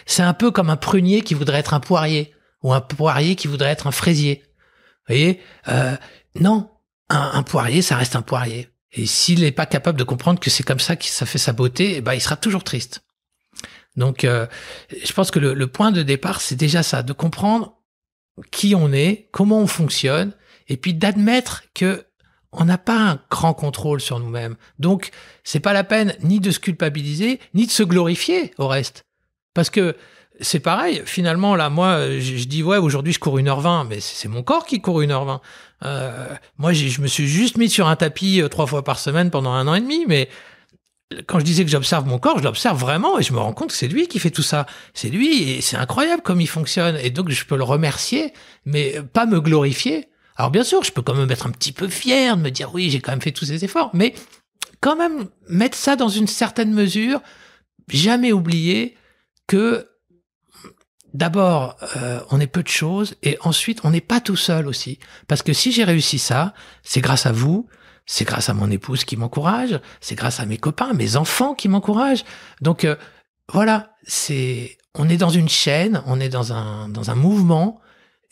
C'est un peu comme un prunier qui voudrait être un poirier ou un poirier qui voudrait être un fraisier. Vous voyez, non, un poirier, ça reste un poirier. Et s'il n'est pas capable de comprendre que c'est comme ça que ça fait sa beauté, eh ben, il sera toujours triste. Donc, je pense que le point de départ, c'est déjà ça, de comprendre qui on est, comment on fonctionne, et puis d'admettre que on n'a pas un grand contrôle sur nous-mêmes. Donc, c'est pas la peine ni de se culpabiliser, ni de se glorifier au reste. Parce que c'est pareil, finalement, là, moi, je dis, ouais, aujourd'hui, je cours 1h20, mais c'est mon corps qui court 1h20. Moi, je me suis juste mis sur un tapis 3 fois par semaine pendant 1 an et demi, mais quand je disais que j'observe mon corps, je l'observe vraiment et je me rends compte que c'est lui qui fait tout ça. C'est lui et c'est incroyable comme il fonctionne. Et donc, je peux le remercier, mais pas me glorifier. Alors bien sûr, je peux quand même être un petit peu fier de me dire oui, j'ai quand même fait tous ces efforts, mais quand même mettre ça dans une certaine mesure, jamais oublier que d'abord, on est peu de choses et ensuite, on n'est pas tout seul aussi. Parce que si j'ai réussi ça, c'est grâce à vous, c'est grâce à mon épouse qui m'encourage, c'est grâce à mes copains, mes enfants qui m'encouragent. Donc voilà, on est dans une chaîne, on est dans un mouvement.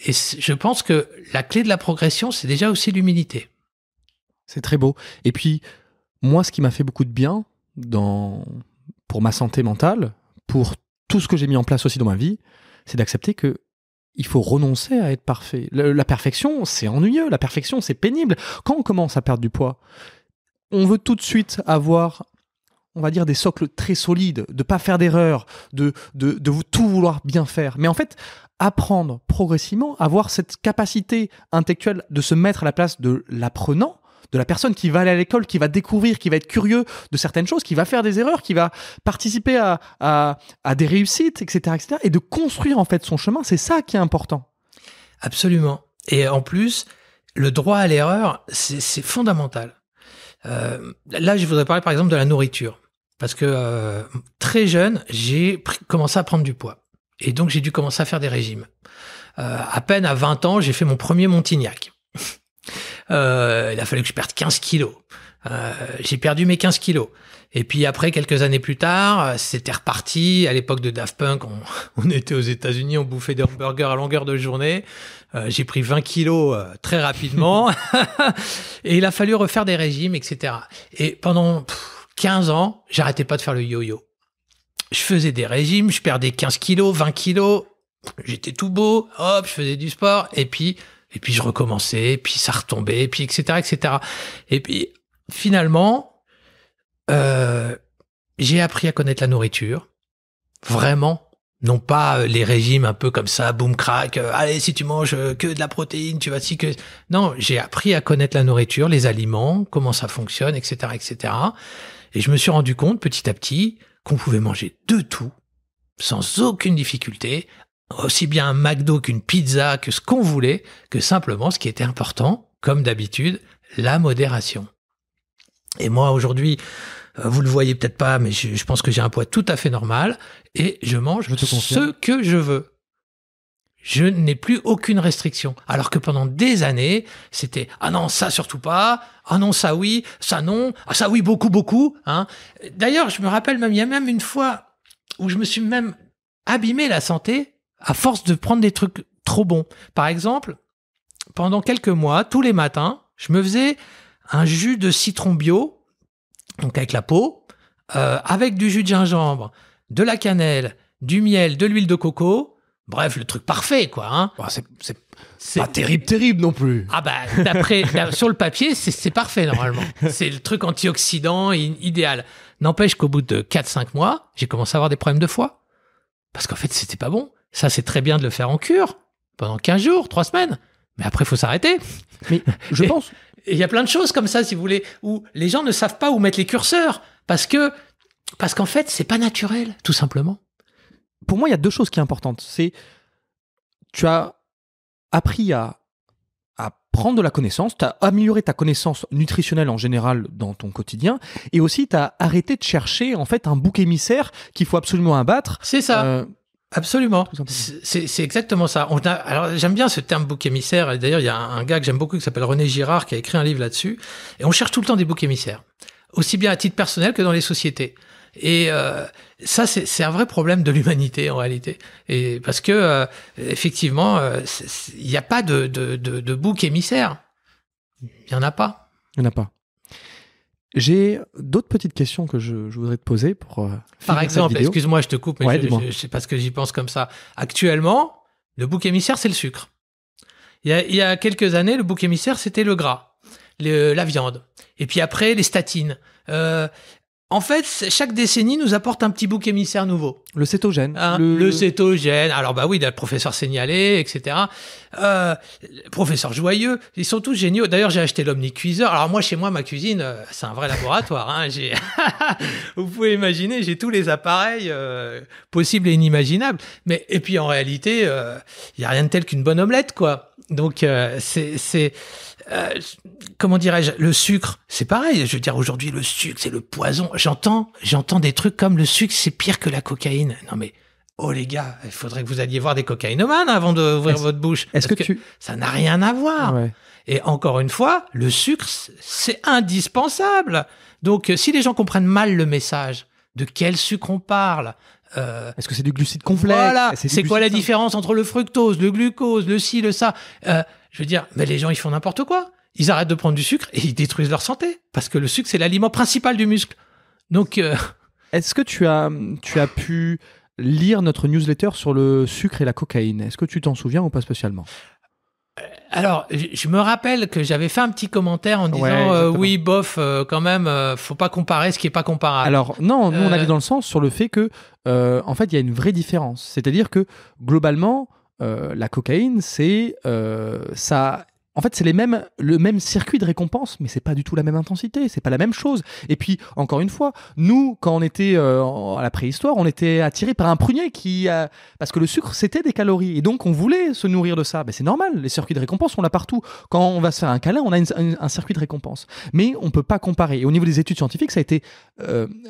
Et je pense que la clé de la progression, c'est déjà aussi l'humilité. C'est très beau. Et puis, moi, ce qui m'a fait beaucoup de bien pour ma santé mentale, pour tout ce que j'ai mis en place aussi dans ma vie, c'est d'accepter que il faut renoncer à être parfait. La perfection, c'est ennuyeux. La perfection, c'est pénible. Quand on commence à perdre du poids, on veut tout de suite avoir, on va dire, des socles très solides, de pas faire d'erreurs, de tout vouloir bien faire. Mais en fait, apprendre progressivement, avoir cette capacité intellectuelle de se mettre à la place de l'apprenant, de la personne qui va aller à l'école, qui va découvrir, qui va être curieux de certaines choses, qui va faire des erreurs, qui va participer à des réussites, etc., etc., et de construire en fait son chemin, c'est ça qui est important. Absolument. Et en plus, le droit à l'erreur, c'est fondamental. Là, je voudrais parler par exemple de la nourriture. Parce que très jeune, j'ai commencé à prendre du poids. Et donc, j'ai dû commencer à faire des régimes. À peine à 20 ans, j'ai fait mon premier Montignac. Il a fallu que je perde 15 kilos. J'ai perdu mes 15 kilos. Et puis après, quelques années plus tard, c'était reparti. À l'époque de Daft Punk, on était aux États-Unis, on bouffait des hamburgers à longueur de journée. J'ai pris 20 kilos très rapidement. Et il a fallu refaire des régimes, etc. Et pendant 15 ans, j'arrêtais pas de faire le yo-yo. Je faisais des régimes, je perdais 15 kilos, 20 kilos, j'étais tout beau, hop, je faisais du sport, et puis je recommençais, et puis ça retombait, et puis etc., etc. Et puis, finalement, j'ai appris à connaître la nourriture, vraiment, non pas les régimes un peu comme ça, boum, crack, allez, si tu manges que de la protéine, tu vas si que... Non, j'ai appris à connaître la nourriture, les aliments, comment ça fonctionne, etc., etc. Et je me suis rendu compte, petit à petit, qu'on pouvait manger de tout, sans aucune difficulté, aussi bien un McDo qu'une pizza, que ce qu'on voulait, que simplement ce qui était important, comme d'habitude, la modération. Et moi, aujourd'hui, vous le voyez peut-être pas, mais je pense que j'ai un poids tout à fait normal, et je mange ce que je veux. Je n'ai plus aucune restriction. Alors que pendant des années, c'était « Ah non, ça surtout pas. Ah non, ça oui. Ça non. Ah ça oui, beaucoup, beaucoup. » hein. D'ailleurs, je me rappelle même, il y a même une fois où je me suis même abîmé la santé à force de prendre des trucs trop bons. Par exemple, pendant quelques mois, tous les matins, je me faisais un jus de citron bio, donc avec la peau, avec du jus de gingembre, de la cannelle, du miel, de l'huile de coco. Bref, le truc parfait, quoi. Hein. Oh, c'est pas terrible non plus. Ah bah, sur le papier, c'est parfait, normalement. C'est le truc antioxydant idéal. N'empêche qu'au bout de 4-5 mois, j'ai commencé à avoir des problèmes de foie. Parce qu'en fait, c'était pas bon. Ça, c'est très bien de le faire en cure, pendant 15 jours, 3 semaines. Mais après, il faut s'arrêter. Mais je pense... Il y a plein de choses comme ça, si vous voulez, où les gens ne savent pas où mettre les curseurs. Parce qu'en fait, c'est pas naturel, tout simplement. Pour moi, il y a 2 choses qui sont importantes. C'est tu as appris à prendre de la connaissance, tu as amélioré ta connaissance nutritionnelle en général dans ton quotidien, et aussi tu as arrêté de chercher en fait un bouc émissaire qu'il faut absolument abattre. C'est ça. Absolument. C'est exactement ça. Alors, j'aime bien ce terme bouc émissaire. Et d'ailleurs, il y a un gars que j'aime beaucoup qui s'appelle René Girard qui a écrit un livre là-dessus. Et on cherche tout le temps des boucs émissaires. Aussi bien à titre personnel que dans les sociétés. Et ça, c'est un vrai problème de l'humanité en réalité. Et parce que effectivement, il n'y a pas de bouc émissaire. Il n'y en a pas. Il n'y en a pas. J'ai d'autres petites questions que je voudrais te poser pour. Par exemple, excuse-moi, je te coupe, mais ouais, je sais pas ce que j'y pense comme ça. Actuellement, le bouc émissaire, c'est le sucre. Il y a quelques années, le bouc émissaire, c'était le gras. la viande. Et puis après, les statines. En fait, chaque décennie nous apporte un petit bouc émissaire nouveau. Le cétogène. Le cétogène. Alors bah oui, il y a le professeur Seignalet, etc. Professeur Joyeux, ils sont tous géniaux. D'ailleurs, j'ai acheté l'Omnicuiseur. Alors moi, chez moi, ma cuisine, c'est un vrai laboratoire. Hein. Vous pouvez imaginer, j'ai tous les appareils possibles et inimaginables. Et puis en réalité, il y a rien de tel qu'une bonne omelette, quoi. Donc comment dirais-je, le sucre, c'est pareil. Je veux dire, aujourd'hui, le sucre, c'est le poison. J'entends des trucs comme le sucre, c'est pire que la cocaïne. Non mais, oh les gars, il faudrait que vous alliez voir des cocaïnomanes avant d'ouvrir votre bouche. Ça n'a rien à voir. Ouais. Et encore une fois, le sucre, c'est indispensable. Donc, si les gens comprennent mal le message, de quel sucre on parle, est-ce que c'est du glucide complexe? Voilà. C'est quoi la différence entre le fructose, le glucose, le ci, le ça? Je veux dire, mais les gens, ils font n'importe quoi. Ils arrêtent de prendre du sucre et ils détruisent leur santé. Parce que le sucre, c'est l'aliment principal du muscle. Donc, est-ce que tu as pu lire notre newsletter sur le sucre et la cocaïne? Est-ce que tu t'en souviens ou pas spécialement? Alors, je me rappelle que j'avais fait un petit commentaire en disant oui, bof, quand même, faut pas comparer ce qui est pas comparable. Alors non, nous on allait dans le sens sur le fait que, en fait, il y a une vraie différence. C'est-à-dire que globalement, la cocaïne, c'est ça. En fait, c'est le même circuit de récompense, mais c'est pas du tout la même intensité, c'est pas la même chose. Et puis, encore une fois, nous, quand on était à la préhistoire, on était attirés par un prunier parce que le sucre, c'était des calories. Et donc, on voulait se nourrir de ça. Ben, c'est normal, les circuits de récompense, on l'a partout. Quand on va se faire un câlin, on a un circuit de récompense. Mais on peut pas comparer. Et au niveau des études scientifiques, ça a été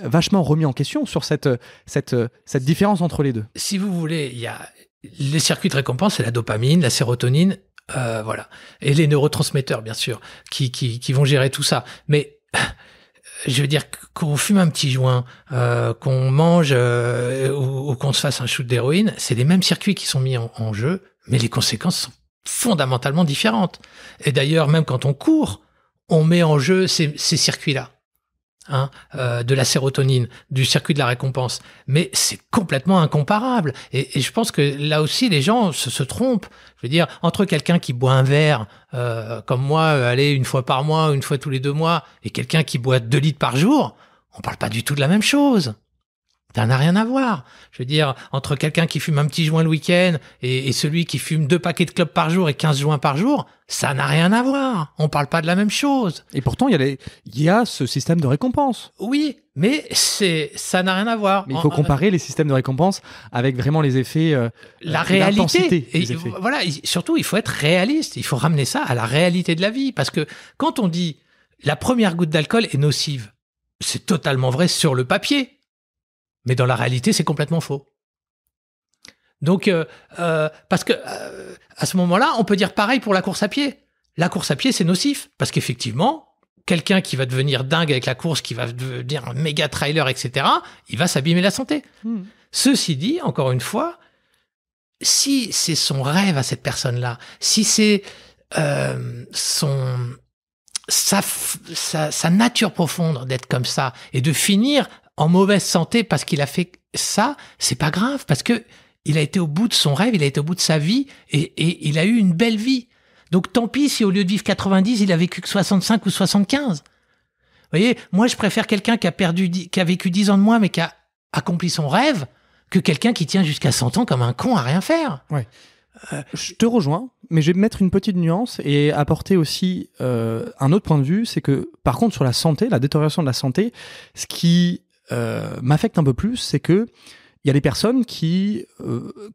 vachement remis en question sur cette différence entre les deux. Si vous voulez, il y a les circuits de récompense, c'est la dopamine, la sérotonine, voilà. Et les neurotransmetteurs, bien sûr, qui vont gérer tout ça. Mais, je veux dire, qu'on fume un petit joint, qu'on mange ou qu'on se fasse un shoot d'héroïne, c'est les mêmes circuits qui sont mis en jeu, mais les conséquences sont fondamentalement différentes. Et d'ailleurs, même quand on court, on met en jeu ces circuits-là. De la sérotonine, du circuit de la récompense. Mais c'est complètement incomparable. Et je pense que là aussi, les gens se trompent. Je veux dire, entre quelqu'un qui boit un verre, comme moi, allez, une fois par mois, une fois tous les 2 mois, et quelqu'un qui boit 2 litres par jour, on parle pas du tout de la même chose. Ça n'a rien à voir. Je veux dire, entre quelqu'un qui fume un petit joint le week-end et celui qui fume 2 paquets de clopes par jour et 15 joints par jour, ça n'a rien à voir. On parle pas de la même chose. Et pourtant, il y a ce système de récompense. Oui, mais ça n'a rien à voir. Mais il faut comparer les systèmes de récompense avec vraiment les effets, la réalité. Et voilà, surtout, il faut être réaliste. Il faut ramener ça à la réalité de la vie. Parce que quand on dit la première goutte d'alcool est nocive, c'est totalement vrai sur le papier. Mais dans la réalité, c'est complètement faux. Donc, parce que à ce moment-là, on peut dire pareil pour la course à pied. La course à pied, c'est nocif. Parce qu'effectivement, quelqu'un qui va devenir dingue avec la course, qui va devenir un méga trailer, etc., il va s'abîmer la santé. Ceci dit, encore une fois, si c'est son rêve à cette personne-là, si c'est sa nature profonde d'être comme ça et de finir en mauvaise santé parce qu'il a fait ça, c'est pas grave parce que il a été au bout de son rêve, il a été au bout de sa vie et il a eu une belle vie. Donc tant pis si au lieu de vivre 90, il a vécu que 65 ou 75. Vous voyez, moi je préfère quelqu'un qui a vécu 10 ans de moins mais qui a accompli son rêve que quelqu'un qui tient jusqu'à 100 ans comme un con à rien faire. Ouais. Je te rejoins, mais je vais mettre une petite nuance et apporter aussi un autre point de vue, c'est que par contre sur la santé, la détérioration de la santé, ce qui m'affecte un peu plus, c'est que il y a des personnes qui,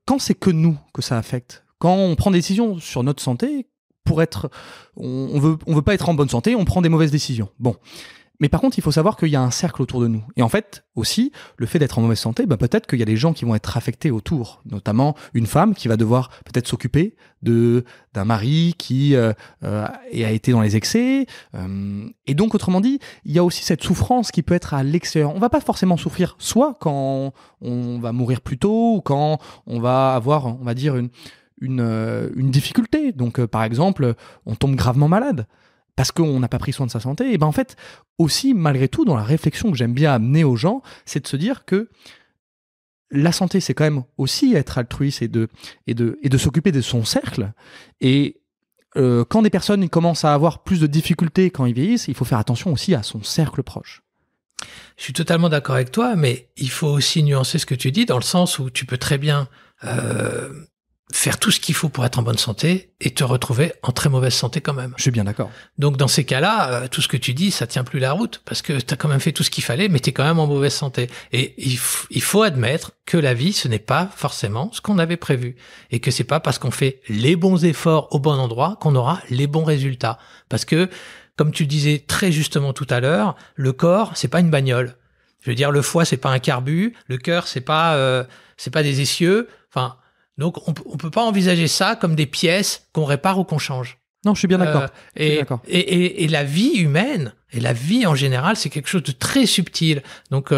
quand c'est que nous que ça affecte, quand on prend des décisions sur notre santé, on veut pas être en bonne santé, on prend des mauvaises décisions. Bon. Mais par contre, il faut savoir qu'il y a un cercle autour de nous. Et en fait, aussi, le fait d'être en mauvaise santé, peut-être qu'il y a des gens qui vont être affectés autour. Notamment une femme qui va devoir peut-être s'occuper d'un mari qui a été dans les excès. Et donc, autrement dit, il y a aussi cette souffrance qui peut être à l'extérieur. On va pas forcément souffrir, soit quand on va mourir plus tôt, ou quand on va avoir, on va dire, une difficulté. Donc, par exemple, on tombe gravement malade. Parce qu'on n'a pas pris soin de sa santé, et en fait, aussi, malgré tout, dans la réflexion que j'aime bien amener aux gens, c'est de se dire que la santé, c'est quand même aussi être altruiste et de s'occuper de son cercle. Et quand des personnes commencent à avoir plus de difficultés quand ils vieillissent, il faut faire attention aussi à son cercle proche. Je suis totalement d'accord avec toi, mais il faut aussi nuancer ce que tu dis dans le sens où tu peux très bien faire tout ce qu'il faut pour être en bonne santé et te retrouver en très mauvaise santé quand même. Je suis bien d'accord. Donc dans ces cas-là, tout ce que tu dis, ça tient plus la route parce que tu as quand même fait tout ce qu'il fallait, mais tu es quand même en mauvaise santé. Et il faut admettre que la vie, ce n'est pas forcément ce qu'on avait prévu et que c'est pas parce qu'on fait les bons efforts au bon endroit qu'on aura les bons résultats. Parce que, comme tu disais très justement tout à l'heure, le corps, c'est pas une bagnole. Je veux dire, le foie, c'est pas un carbu, le cœur, c'est pas des essieux. Enfin, donc on peut pas envisager ça comme des pièces qu'on répare ou qu'on change. Non, je suis bien d'accord. Et la vie humaine et la vie en général, c'est quelque chose de très subtil. Donc,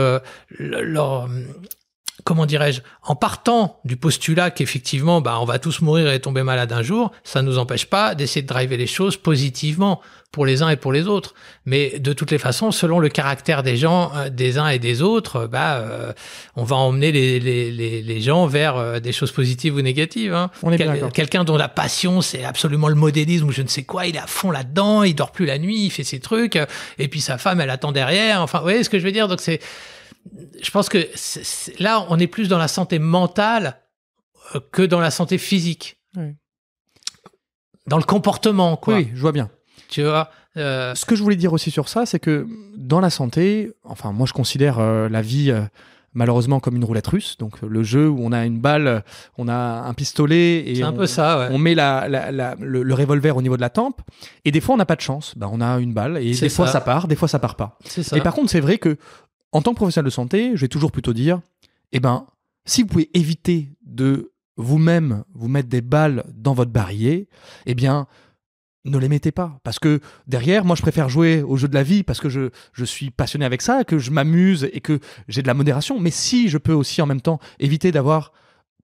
comment dirais-je, en partant du postulat qu'effectivement, on va tous mourir et tomber malade un jour, ça nous empêche pas d'essayer de driver les choses positivement pour les uns et pour les autres. Mais de toutes les façons, selon le caractère des gens, des uns et des autres, on va emmener les gens vers des choses positives ou négatives. Hein. On est bien d'accord. Quelqu'un dont la passion, c'est absolument le modélisme ou je ne sais quoi, il est à fond là-dedans, il dort plus la nuit, il fait ses trucs, et puis sa femme, elle attend derrière. Enfin, vous voyez ce que je veux dire? Donc je pense que là, on est plus dans la santé mentale que dans la santé physique. Oui. Dans le comportement, quoi. Oui, je vois bien. Tu vois, ce que je voulais dire aussi sur ça, c'est que dans la santé, enfin, moi, je considère la vie malheureusement comme une roulette russe. Donc, le jeu où on a une balle, on a un pistolet et c'est un peu ça, ouais. On met le revolver au niveau de la tempe. Et des fois, on n'a pas de chance. On a une balle et des fois, ça part, des fois, ça part pas. C'est ça. Et par contre, c'est vrai que en tant que professionnel de santé, je vais toujours plutôt dire, si vous pouvez éviter de vous-même vous mettre des balles dans votre barillet, ne les mettez pas. Parce que derrière, moi, je préfère jouer au jeu de la vie parce que je suis passionné avec ça, que je m'amuse et que j'ai de la modération. Mais si je peux aussi en même temps éviter d'avoir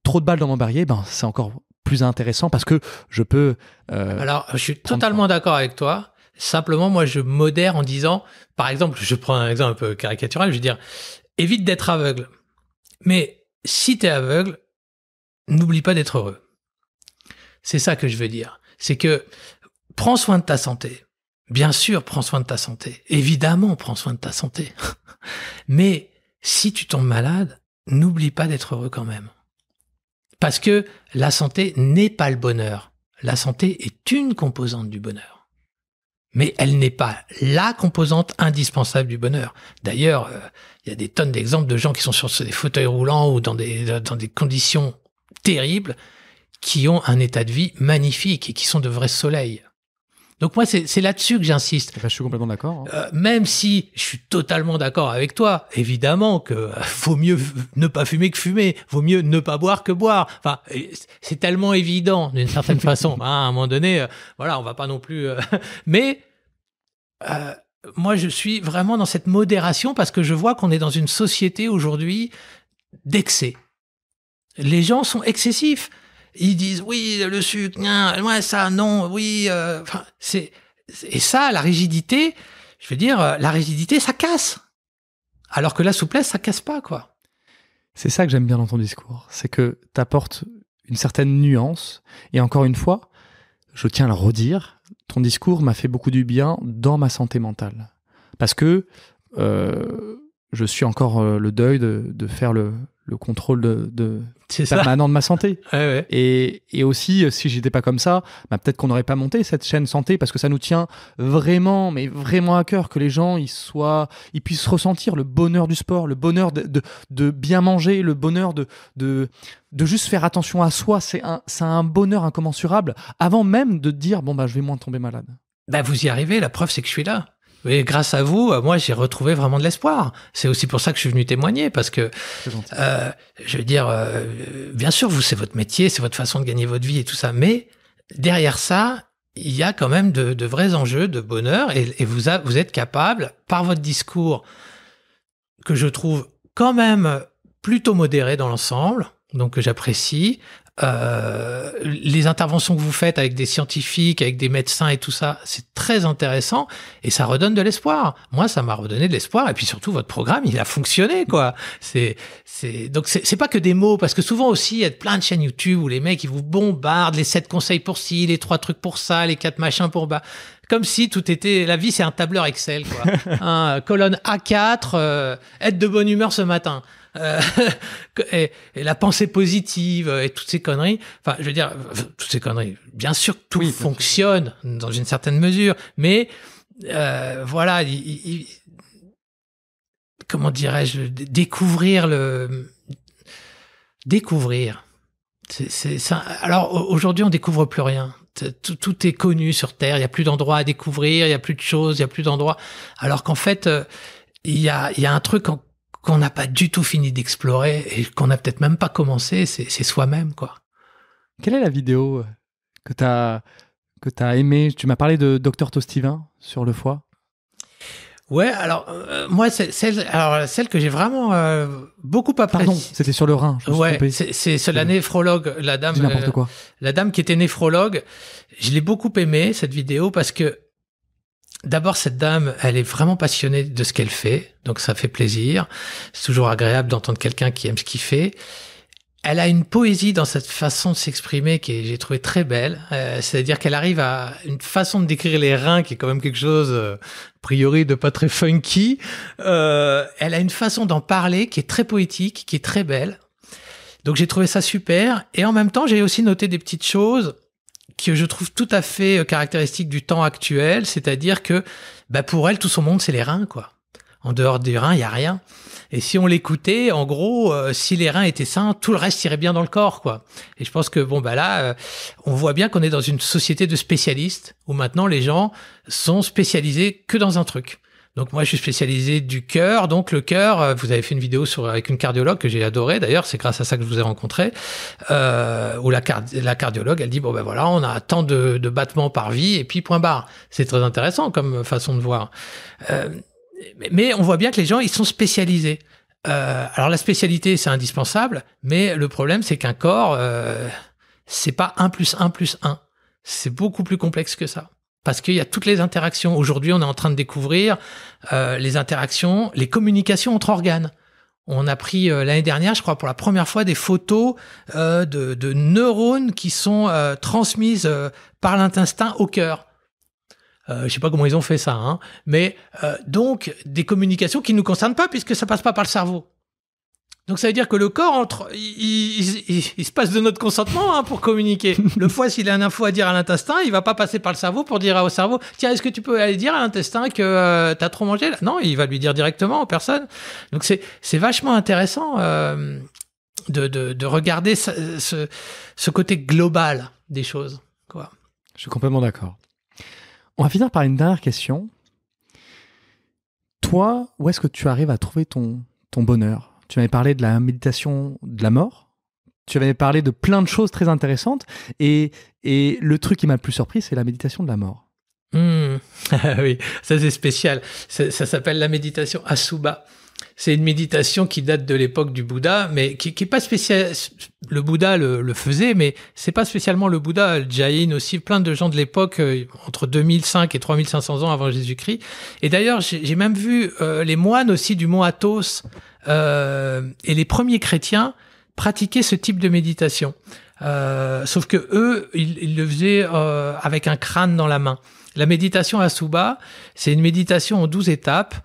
trop de balles dans mon barillet, c'est encore plus intéressant parce que je peux... Alors, je suis totalement d'accord avec toi. Simplement, moi, je modère en disant, par exemple, je prends un exemple un peu caricatural, je veux dire, évite d'être aveugle. Mais si t'es aveugle, n'oublie pas d'être heureux. C'est ça que je veux dire. C'est que prends soin de ta santé. Bien sûr, prends soin de ta santé. Évidemment, prends soin de ta santé. Mais si tu tombes malade, n'oublie pas d'être heureux quand même. Parce que la santé n'est pas le bonheur. La santé est une composante du bonheur. Mais elle n'est pas la composante indispensable du bonheur. D'ailleurs, il y a des tonnes d'exemples de gens qui sont sur des fauteuils roulants ou dans des conditions terribles qui ont un état de vie magnifique et qui sont de vrais soleils. Donc moi, c'est là-dessus que j'insiste. Je suis complètement d'accord. Même si je suis totalement d'accord avec toi, évidemment que vaut mieux ne pas fumer que fumer, vaut mieux ne pas boire que boire. Enfin, c'est tellement évident d'une certaine façon. À un moment donné, on va pas non plus. Mais moi, je suis vraiment dans cette modération parce que je vois qu'on est dans une société aujourd'hui d'excès. Les gens sont excessifs. Ils disent oui, le sucre, ouais, ça, non, oui. Et ça, la rigidité, je veux dire, la rigidité, ça casse. Alors que la souplesse, ça casse pas, quoi. C'est ça que j'aime bien dans ton discours. C'est que tu apportes une certaine nuance. Et encore une fois, je tiens à le redire, ton discours m'a fait beaucoup du bien dans ma santé mentale. Parce que je suis encore le deuil de faire le contrôle permanent de ma santé. Ouais. Et aussi, si j'étais pas comme ça, peut-être qu'on n'aurait pas monté cette chaîne santé parce que ça nous tient vraiment, mais vraiment à cœur que les gens ils puissent ressentir le bonheur du sport, le bonheur de bien manger, le bonheur de juste faire attention à soi. C'est un bonheur incommensurable avant même de dire je vais moins tomber malade. Vous y arrivez, la preuve c'est que je suis là. Et grâce à vous, moi, j'ai retrouvé vraiment de l'espoir. C'est aussi pour ça que je suis venu témoigner, parce que, je veux dire, bien sûr, vous, c'est votre métier, c'est votre façon de gagner votre vie et tout ça, mais derrière ça, il y a quand même de vrais enjeux de bonheur, et vous êtes capable, par votre discours, que je trouve quand même plutôt modéré dans l'ensemble, donc que j'apprécie, les interventions que vous faites avec des scientifiques, avec des médecins et tout ça, c'est très intéressant et ça redonne de l'espoir. Moi, ça m'a redonné de l'espoir et puis surtout votre programme, il a fonctionné quoi. Donc c'est pas que des mots parce que souvent aussi il y a plein de chaînes YouTube où les mecs ils vous bombardent les 7 conseils pour ci, les 3 trucs pour ça, les 4 machins pour bas. Comme si tout était la vie, c'est un tableur Excel quoi. Colonne A4, être de bonne humeur ce matin. Et la pensée positive et toutes ces conneries. Enfin, je veux dire, toutes ces conneries. Bien sûr que tout fonctionne dans une certaine mesure, mais voilà, comment dirais-je, découvrir. C'est ça. Alors aujourd'hui, on découvre plus rien. Tout est connu sur Terre. Il y a plus d'endroits à découvrir. Il y a plus de choses. Il y a plus d'endroits. Alors qu'en fait, il y a un truc qu'on n'a pas du tout fini d'explorer et qu'on n'a peut-être même pas commencé, c'est soi-même, quoi. Quelle est la vidéo que t'as aimée? Tu m'as parlé de Dr Tostivin sur le foie. Ouais, alors moi, celle que j'ai vraiment beaucoup appréciée. Pardon, c'était sur le rein. Ouais, c'est la néphrologue, la dame. Dis n'importe quoi. La dame qui était néphrologue. Je l'ai beaucoup aimée cette vidéo parce que d'abord, cette dame, elle est vraiment passionnée de ce qu'elle fait, donc ça fait plaisir. C'est toujours agréable d'entendre quelqu'un qui aime ce qu'il fait. Elle a une poésie dans cette façon de s'exprimer j'ai trouvé très belle. C'est-à-dire qu'elle arrive à une façon de décrire les reins qui est quand même quelque chose, a priori, de pas très funky. Elle a une façon d'en parler qui est très poétique, qui est très belle. Donc j'ai trouvé ça super. Et en même temps, j'ai aussi noté des petites choses que je trouve tout à fait caractéristique du temps actuel, c'est-à-dire que pour elle, tout son monde, c'est les reins, quoi. En dehors des reins, il y a rien. Et si on l'écoutait, en gros, si les reins étaient sains, tout le reste irait bien dans le corps, quoi. Et je pense que là, on voit bien qu'on est dans une société de spécialistes où maintenant les gens sont spécialisés que dans un truc. Donc moi, je suis spécialisé du cœur. Donc le cœur, vous avez fait une vidéo avec une cardiologue que j'ai adorée. D'ailleurs, c'est grâce à ça que je vous ai rencontré. Où la cardiologue, elle dit voilà, on a tant de battements par vie et puis point barre. C'est très intéressant comme façon de voir. Mais on voit bien que les gens, ils sont spécialisés. Alors la spécialité, c'est indispensable, mais le problème, c'est qu'un corps, c'est pas 1 + 1 + 1. C'est beaucoup plus complexe que ça. Parce qu'il y a toutes les interactions. Aujourd'hui, on est en train de découvrir les interactions, les communications entre organes. On a pris l'année dernière, je crois, pour la première fois, des photos de neurones qui sont transmises par l'intestin au cœur. Je sais pas comment ils ont fait ça, hein. Mais donc des communications qui ne nous concernent pas puisque ça passe pas par le cerveau. Donc ça veut dire que le corps il se passe de notre consentement pour communiquer. Le foie, s'il a une info à dire à l'intestin, il va pas passer par le cerveau pour dire au cerveau tiens, est-ce que tu peux aller dire à l'intestin que t'as trop mangé là? Non, il va lui dire directement aux personnes. Donc c'est vachement intéressant de regarder ce côté global des choses, quoi. Je suis complètement d'accord. On va finir par une dernière question. Toi, où est-ce que tu arrives à trouver ton bonheur? Tu m'avais parlé de la méditation de la mort. Tu avais parlé de plein de choses très intéressantes. Et le truc qui m'a le plus surpris, c'est la méditation de la mort. Oui, ça c'est spécial. Ça s'appelle la méditation Asubha. C'est une méditation qui date de l'époque du Bouddha, mais qui est pas spécial. Le Bouddha le faisait, mais c'est pas spécialement le Bouddha. Le Jain aussi, plein de gens de l'époque, entre 2005 et 3500 ans avant Jésus-Christ. Et d'ailleurs, j'ai même vu les moines aussi du mont Athos et les premiers chrétiens pratiquer ce type de méditation. Sauf que eux, ils le faisaient avec un crâne dans la main. La méditation Asubha, c'est une méditation en 12 étapes.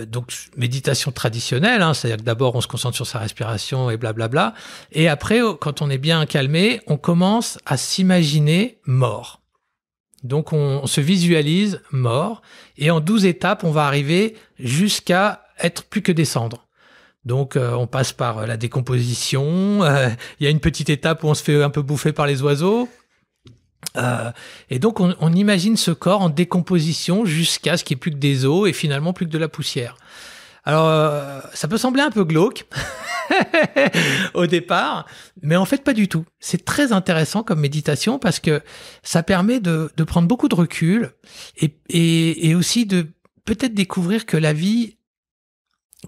Donc méditation traditionnelle, hein, c'est-à-dire que d'abord on se concentre sur sa respiration et blablabla, et après quand on est bien calmé, on commence à s'imaginer mort. Donc on se visualise mort, et en 12 étapes on va arriver jusqu'à être plus que des cendres. Donc on passe par la décomposition, il y a une petite étape où on se fait un peu bouffer par les oiseaux. Et donc on imagine ce corps en décomposition jusqu'à ce qu'il n'y ait plus que des os et finalement plus que de la poussière. Alors ça peut sembler un peu glauque au départ, mais en fait pas du tout. C'est très intéressant comme méditation parce que ça permet de prendre beaucoup de recul et aussi de peut-être découvrir que la vie,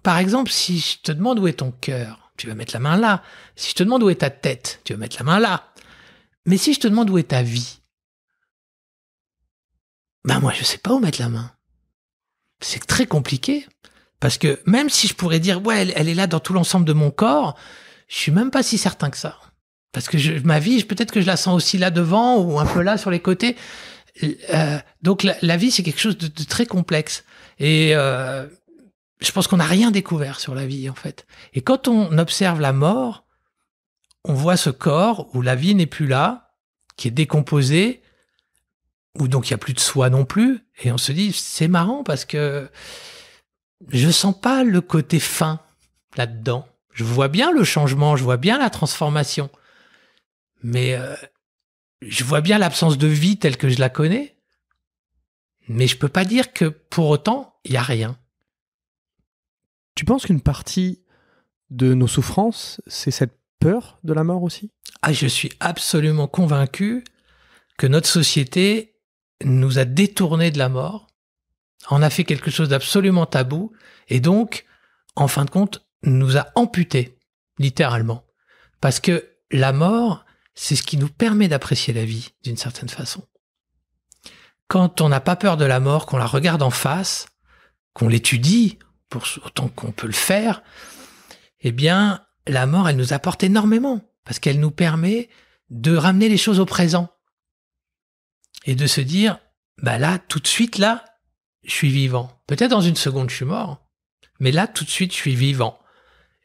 par exemple, si je te demande où est ton cœur, tu vas mettre la main là. Si je te demande où est ta tête, tu vas mettre la main là. Mais si je te demande où est ta vie, ben moi, je sais pas où mettre la main. C'est très compliqué. Parce que même si je pourrais dire, ouais, elle est là dans tout l'ensemble de mon corps, je suis même pas si certain que ça. Parce que ma vie, peut-être que je la sens aussi là devant ou un peu là sur les côtés. Donc la vie, c'est quelque chose de très complexe. Et je pense qu'on n'a rien découvert sur la vie, en fait. Et quand on observe la mort, on voit ce corps où la vie n'est plus là, qui est décomposé, où donc il n'y a plus de soi non plus. Et on se dit, c'est marrant parce que je sens pas le côté fin là-dedans. Je vois bien le changement, je vois bien la transformation. Mais je vois bien l'absence de vie telle que je la connais. Mais je peux pas dire que pour autant, il y a rien. Tu penses qu'une partie de nos souffrances, c'est cette peur de la mort aussi? Ah, je suis absolument convaincu que notre société nous a détournés de la mort, en a fait quelque chose d'absolument tabou, et donc, en fin de compte, nous a amputés, littéralement. Parce que la mort, c'est ce qui nous permet d'apprécier la vie, d'une certaine façon. Quand on n'a pas peur de la mort, qu'on la regarde en face, qu'on l'étudie, pour autant qu'on peut le faire, eh bien, la mort, elle nous apporte énormément, parce qu'elle nous permet de ramener les choses au présent. Et de se dire, bah là, tout de suite, là, je suis vivant. Peut-être dans une seconde, je suis mort. Mais là, tout de suite, je suis vivant.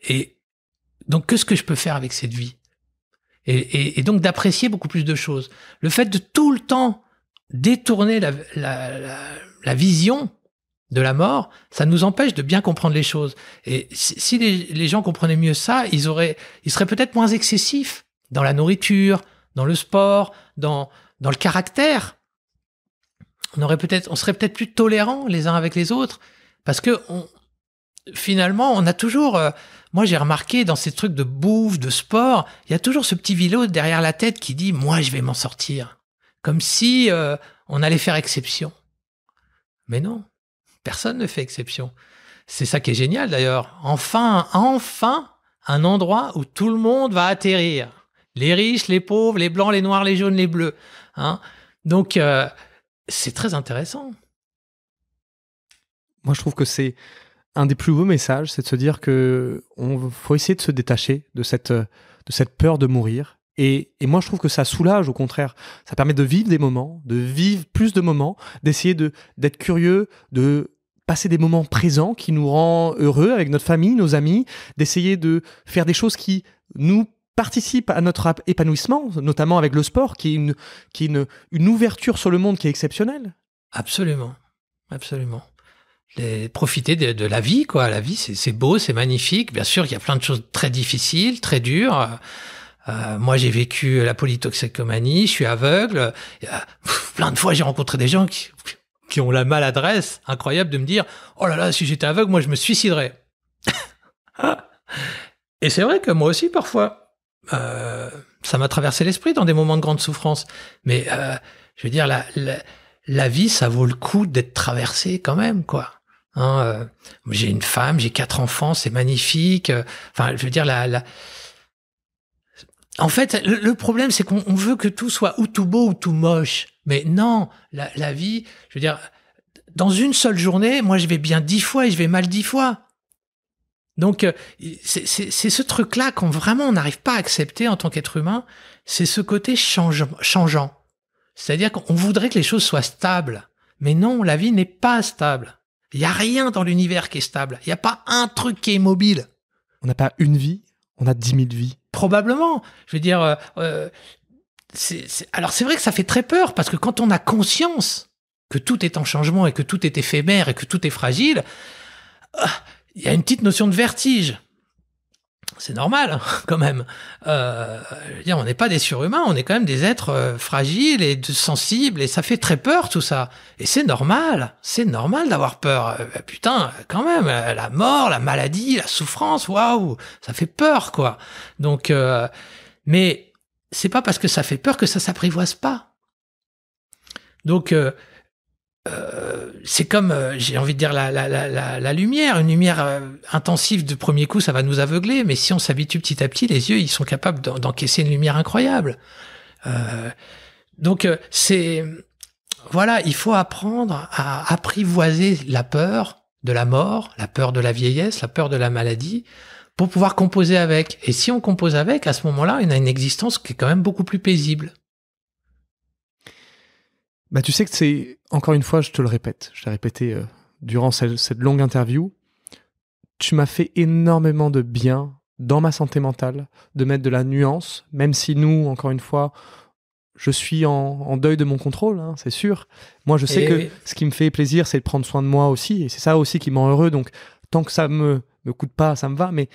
Et donc, qu'est-ce que je peux faire avec cette vie? Et donc, d'apprécier beaucoup plus de choses. Le fait de tout le temps détourner la vision de la mort, ça nous empêche de bien comprendre les choses. Et si les gens comprenaient mieux ça, ils seraient peut-être moins excessifs dans la nourriture, dans le sport, dans le caractère. On serait peut-être plus tolérants les uns avec les autres, parce que finalement, on a toujours, moi j'ai remarqué dans ces trucs de bouffe, de sport, il y a toujours ce petit vélo derrière la tête qui dit, moi je vais m'en sortir. Comme si on allait faire exception. Mais non, personne ne fait exception. C'est ça qui est génial d'ailleurs. Enfin, un endroit où tout le monde va atterrir. Les riches, les pauvres, les blancs, les noirs, les jaunes, les bleus. Hein. Donc, c'est très intéressant. Moi, je trouve que c'est un des plus beaux messages, c'est de se dire que faut essayer de se détacher de cette peur de mourir. Et moi, je trouve que ça soulage, au contraire. Ça permet de vivre des moments, de vivre plus de moments, d'essayer d'être curieux, de passer des moments présents qui nous rend heureux avec notre famille, nos amis, d'essayer de faire des choses qui nous participent à notre épanouissement, notamment avec le sport, qui est une ouverture sur le monde qui est exceptionnelle. Absolument, absolument. Profiter de la vie, quoi. La vie, c'est beau, c'est magnifique. Bien sûr, il y a plein de choses très difficiles, très dures. Moi, j'ai vécu la polytoxicomanie, je suis aveugle. Plein de fois, j'ai rencontré des gens qui ont la maladresse incroyable de me dire « Oh là là, si j'étais aveugle, moi, je me suiciderais. » Et c'est vrai que moi aussi, parfois, ça m'a traversé l'esprit dans des moments de grande souffrance. Mais je veux dire, la vie, ça vaut le coup d'être traversée quand même, quoi. Hein, j'ai une femme, j'ai 4 enfants, c'est magnifique. Enfin, je veux dire, en fait, le problème, c'est qu'on veut que tout soit ou tout beau ou tout moche. Mais non, la vie, je veux dire, dans une seule journée, moi, je vais bien 10 fois et je vais mal 10 fois. Donc, c'est ce truc-là qu'on vraiment on n'arrive pas à accepter en tant qu'être humain, c'est ce côté changeant. C'est-à-dire qu'on voudrait que les choses soient stables. Mais non, la vie n'est pas stable. Il n'y a rien dans l'univers qui est stable. Il n'y a pas un truc qui est immobile. On n'a pas une vie, on a 10 000 vies. Probablement. Je veux dire, alors c'est vrai que ça fait très peur, parce que quand on a conscience que tout est en changement et que tout est éphémère et que tout est fragile, il y a une petite notion de vertige. C'est normal, quand même. Je veux dire, on n'est pas des surhumains, on est quand même des êtres fragiles et sensibles, et ça fait très peur, tout ça. Et c'est normal d'avoir peur. Putain, quand même, la mort, la maladie, la souffrance, waouh, ça fait peur, quoi. Donc, mais c'est pas parce que ça fait peur que ça s'apprivoise pas. Donc, c'est comme, j'ai envie de dire, la lumière. Une lumière intensive de premier coup, ça va nous aveugler. Mais si on s'habitue petit à petit, les yeux, ils sont capables d'encaisser une lumière incroyable. Donc, voilà, il faut apprendre à apprivoiser la peur de la mort, la peur de la vieillesse, la peur de la maladie, pour pouvoir composer avec. Et si on compose avec, à ce moment-là, on a une existence qui est quand même beaucoup plus paisible. Bah, tu sais que c'est, encore une fois, je te le répète, je l'ai répété durant cette longue interview, tu m'as fait énormément de bien dans ma santé mentale, de mettre de la nuance, même si nous, encore une fois, je suis en deuil de mon contrôle, hein, c'est sûr. Moi, je sais que ce qui me fait plaisir, c'est de prendre soin de moi aussi, et c'est ça aussi qui me rend heureux, donc tant que ça me coûte pas, ça me va, mais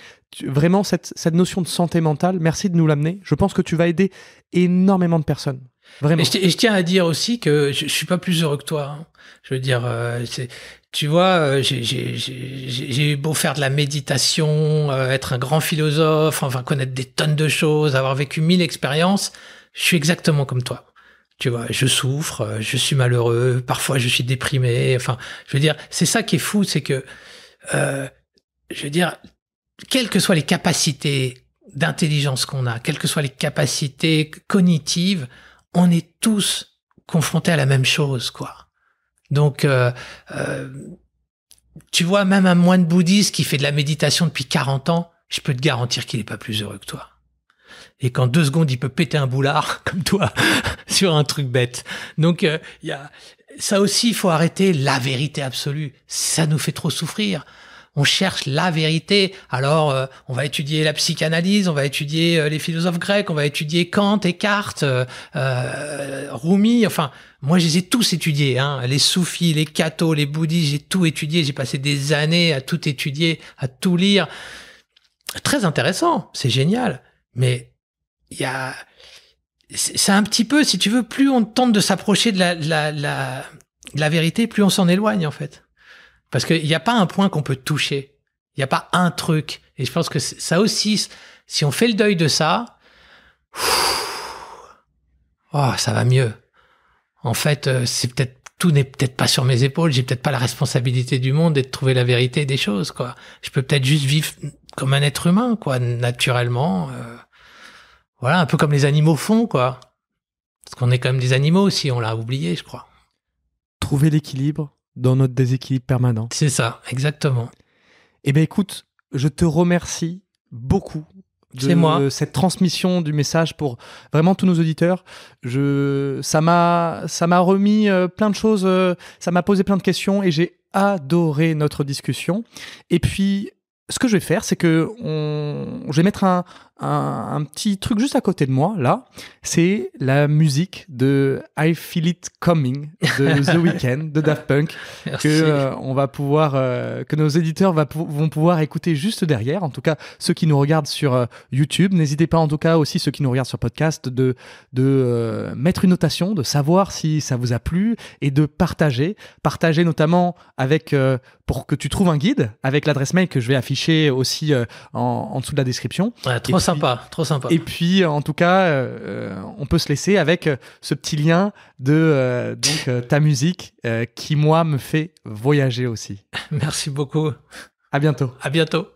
vraiment, cette notion de santé mentale, merci de nous l'amener, je pense que tu vas aider énormément de personnes. Vraiment. Et je tiens à dire aussi que je suis pas plus heureux que toi. Hein. Je veux dire, tu vois, j'ai eu beau faire de la méditation, être un grand philosophe, enfin connaître des tonnes de choses, avoir vécu 1000 expériences, je suis exactement comme toi. Tu vois, je souffre, je suis malheureux, parfois je suis déprimé. Enfin, je veux dire, c'est ça qui est fou, c'est que, je veux dire, quelles que soient les capacités d'intelligence qu'on a, quelles que soient les capacités cognitives, on est tous confrontés à la même chose, quoi. Donc, tu vois, même un moine bouddhiste qui fait de la méditation depuis 40 ans, je peux te garantir qu'il est pas plus heureux que toi. Et qu'en 2 secondes, il peut péter un boulard, comme toi, sur un truc bête. Donc, il y a ça aussi, il faut arrêter la vérité absolue. Ça nous fait trop souffrir. On cherche la vérité. Alors, on va étudier la psychanalyse, on va étudier les philosophes grecs, on va étudier Kant, Eckhart, Rumi. Enfin, moi, je les ai tous étudiés. Hein. Les soufis, les cathos, les bouddhistes, j'ai tout étudié. J'ai passé des années à tout étudier, à tout lire. Très intéressant, c'est génial. Mais il y a, c'est un petit peu, si tu veux, plus on tente de s'approcher de la vérité, plus on s'en éloigne en fait. Parce qu'il n'y a pas un point qu'on peut toucher. Il n'y a pas un truc. Et je pense que ça aussi, si on fait le deuil de ça, ça va mieux. En fait, tout n'est peut-être pas sur mes épaules. J'ai peut-être pas la responsabilité du monde et de trouver la vérité des choses, quoi. Je peux peut-être juste vivre comme un être humain, quoi, naturellement. Voilà, un peu comme les animaux font, quoi. Parce qu'on est quand même des animaux aussi, on l'a oublié, je crois. Trouver l'équilibre dans notre déséquilibre permanent. C'est ça, exactement. Eh bien, écoute, je te remercie beaucoup de cette transmission du message pour vraiment tous nos auditeurs. Ça m'a remis plein de choses, ça m'a posé plein de questions et j'ai adoré notre discussion. Et puis, ce que je vais faire, c'est que je vais mettre un petit truc juste à côté de moi, là. C'est la musique de I Feel It Coming de The Weeknd, de Daft Punk, que nos éditeurs vont pouvoir écouter juste derrière. En tout cas, ceux qui nous regardent sur YouTube. N'hésitez pas, en tout cas, aussi ceux qui nous regardent sur podcast, de mettre une notation, de savoir si ça vous a plu et de partager. Partager notamment avec... pour que tu trouves un guide avec l'adresse mail que je vais afficher aussi en dessous de la description. Ouais, trop sympa. Et puis, en tout cas, on peut se laisser avec ce petit lien de ta musique qui, moi, me fait voyager aussi. Merci beaucoup. À bientôt. À bientôt.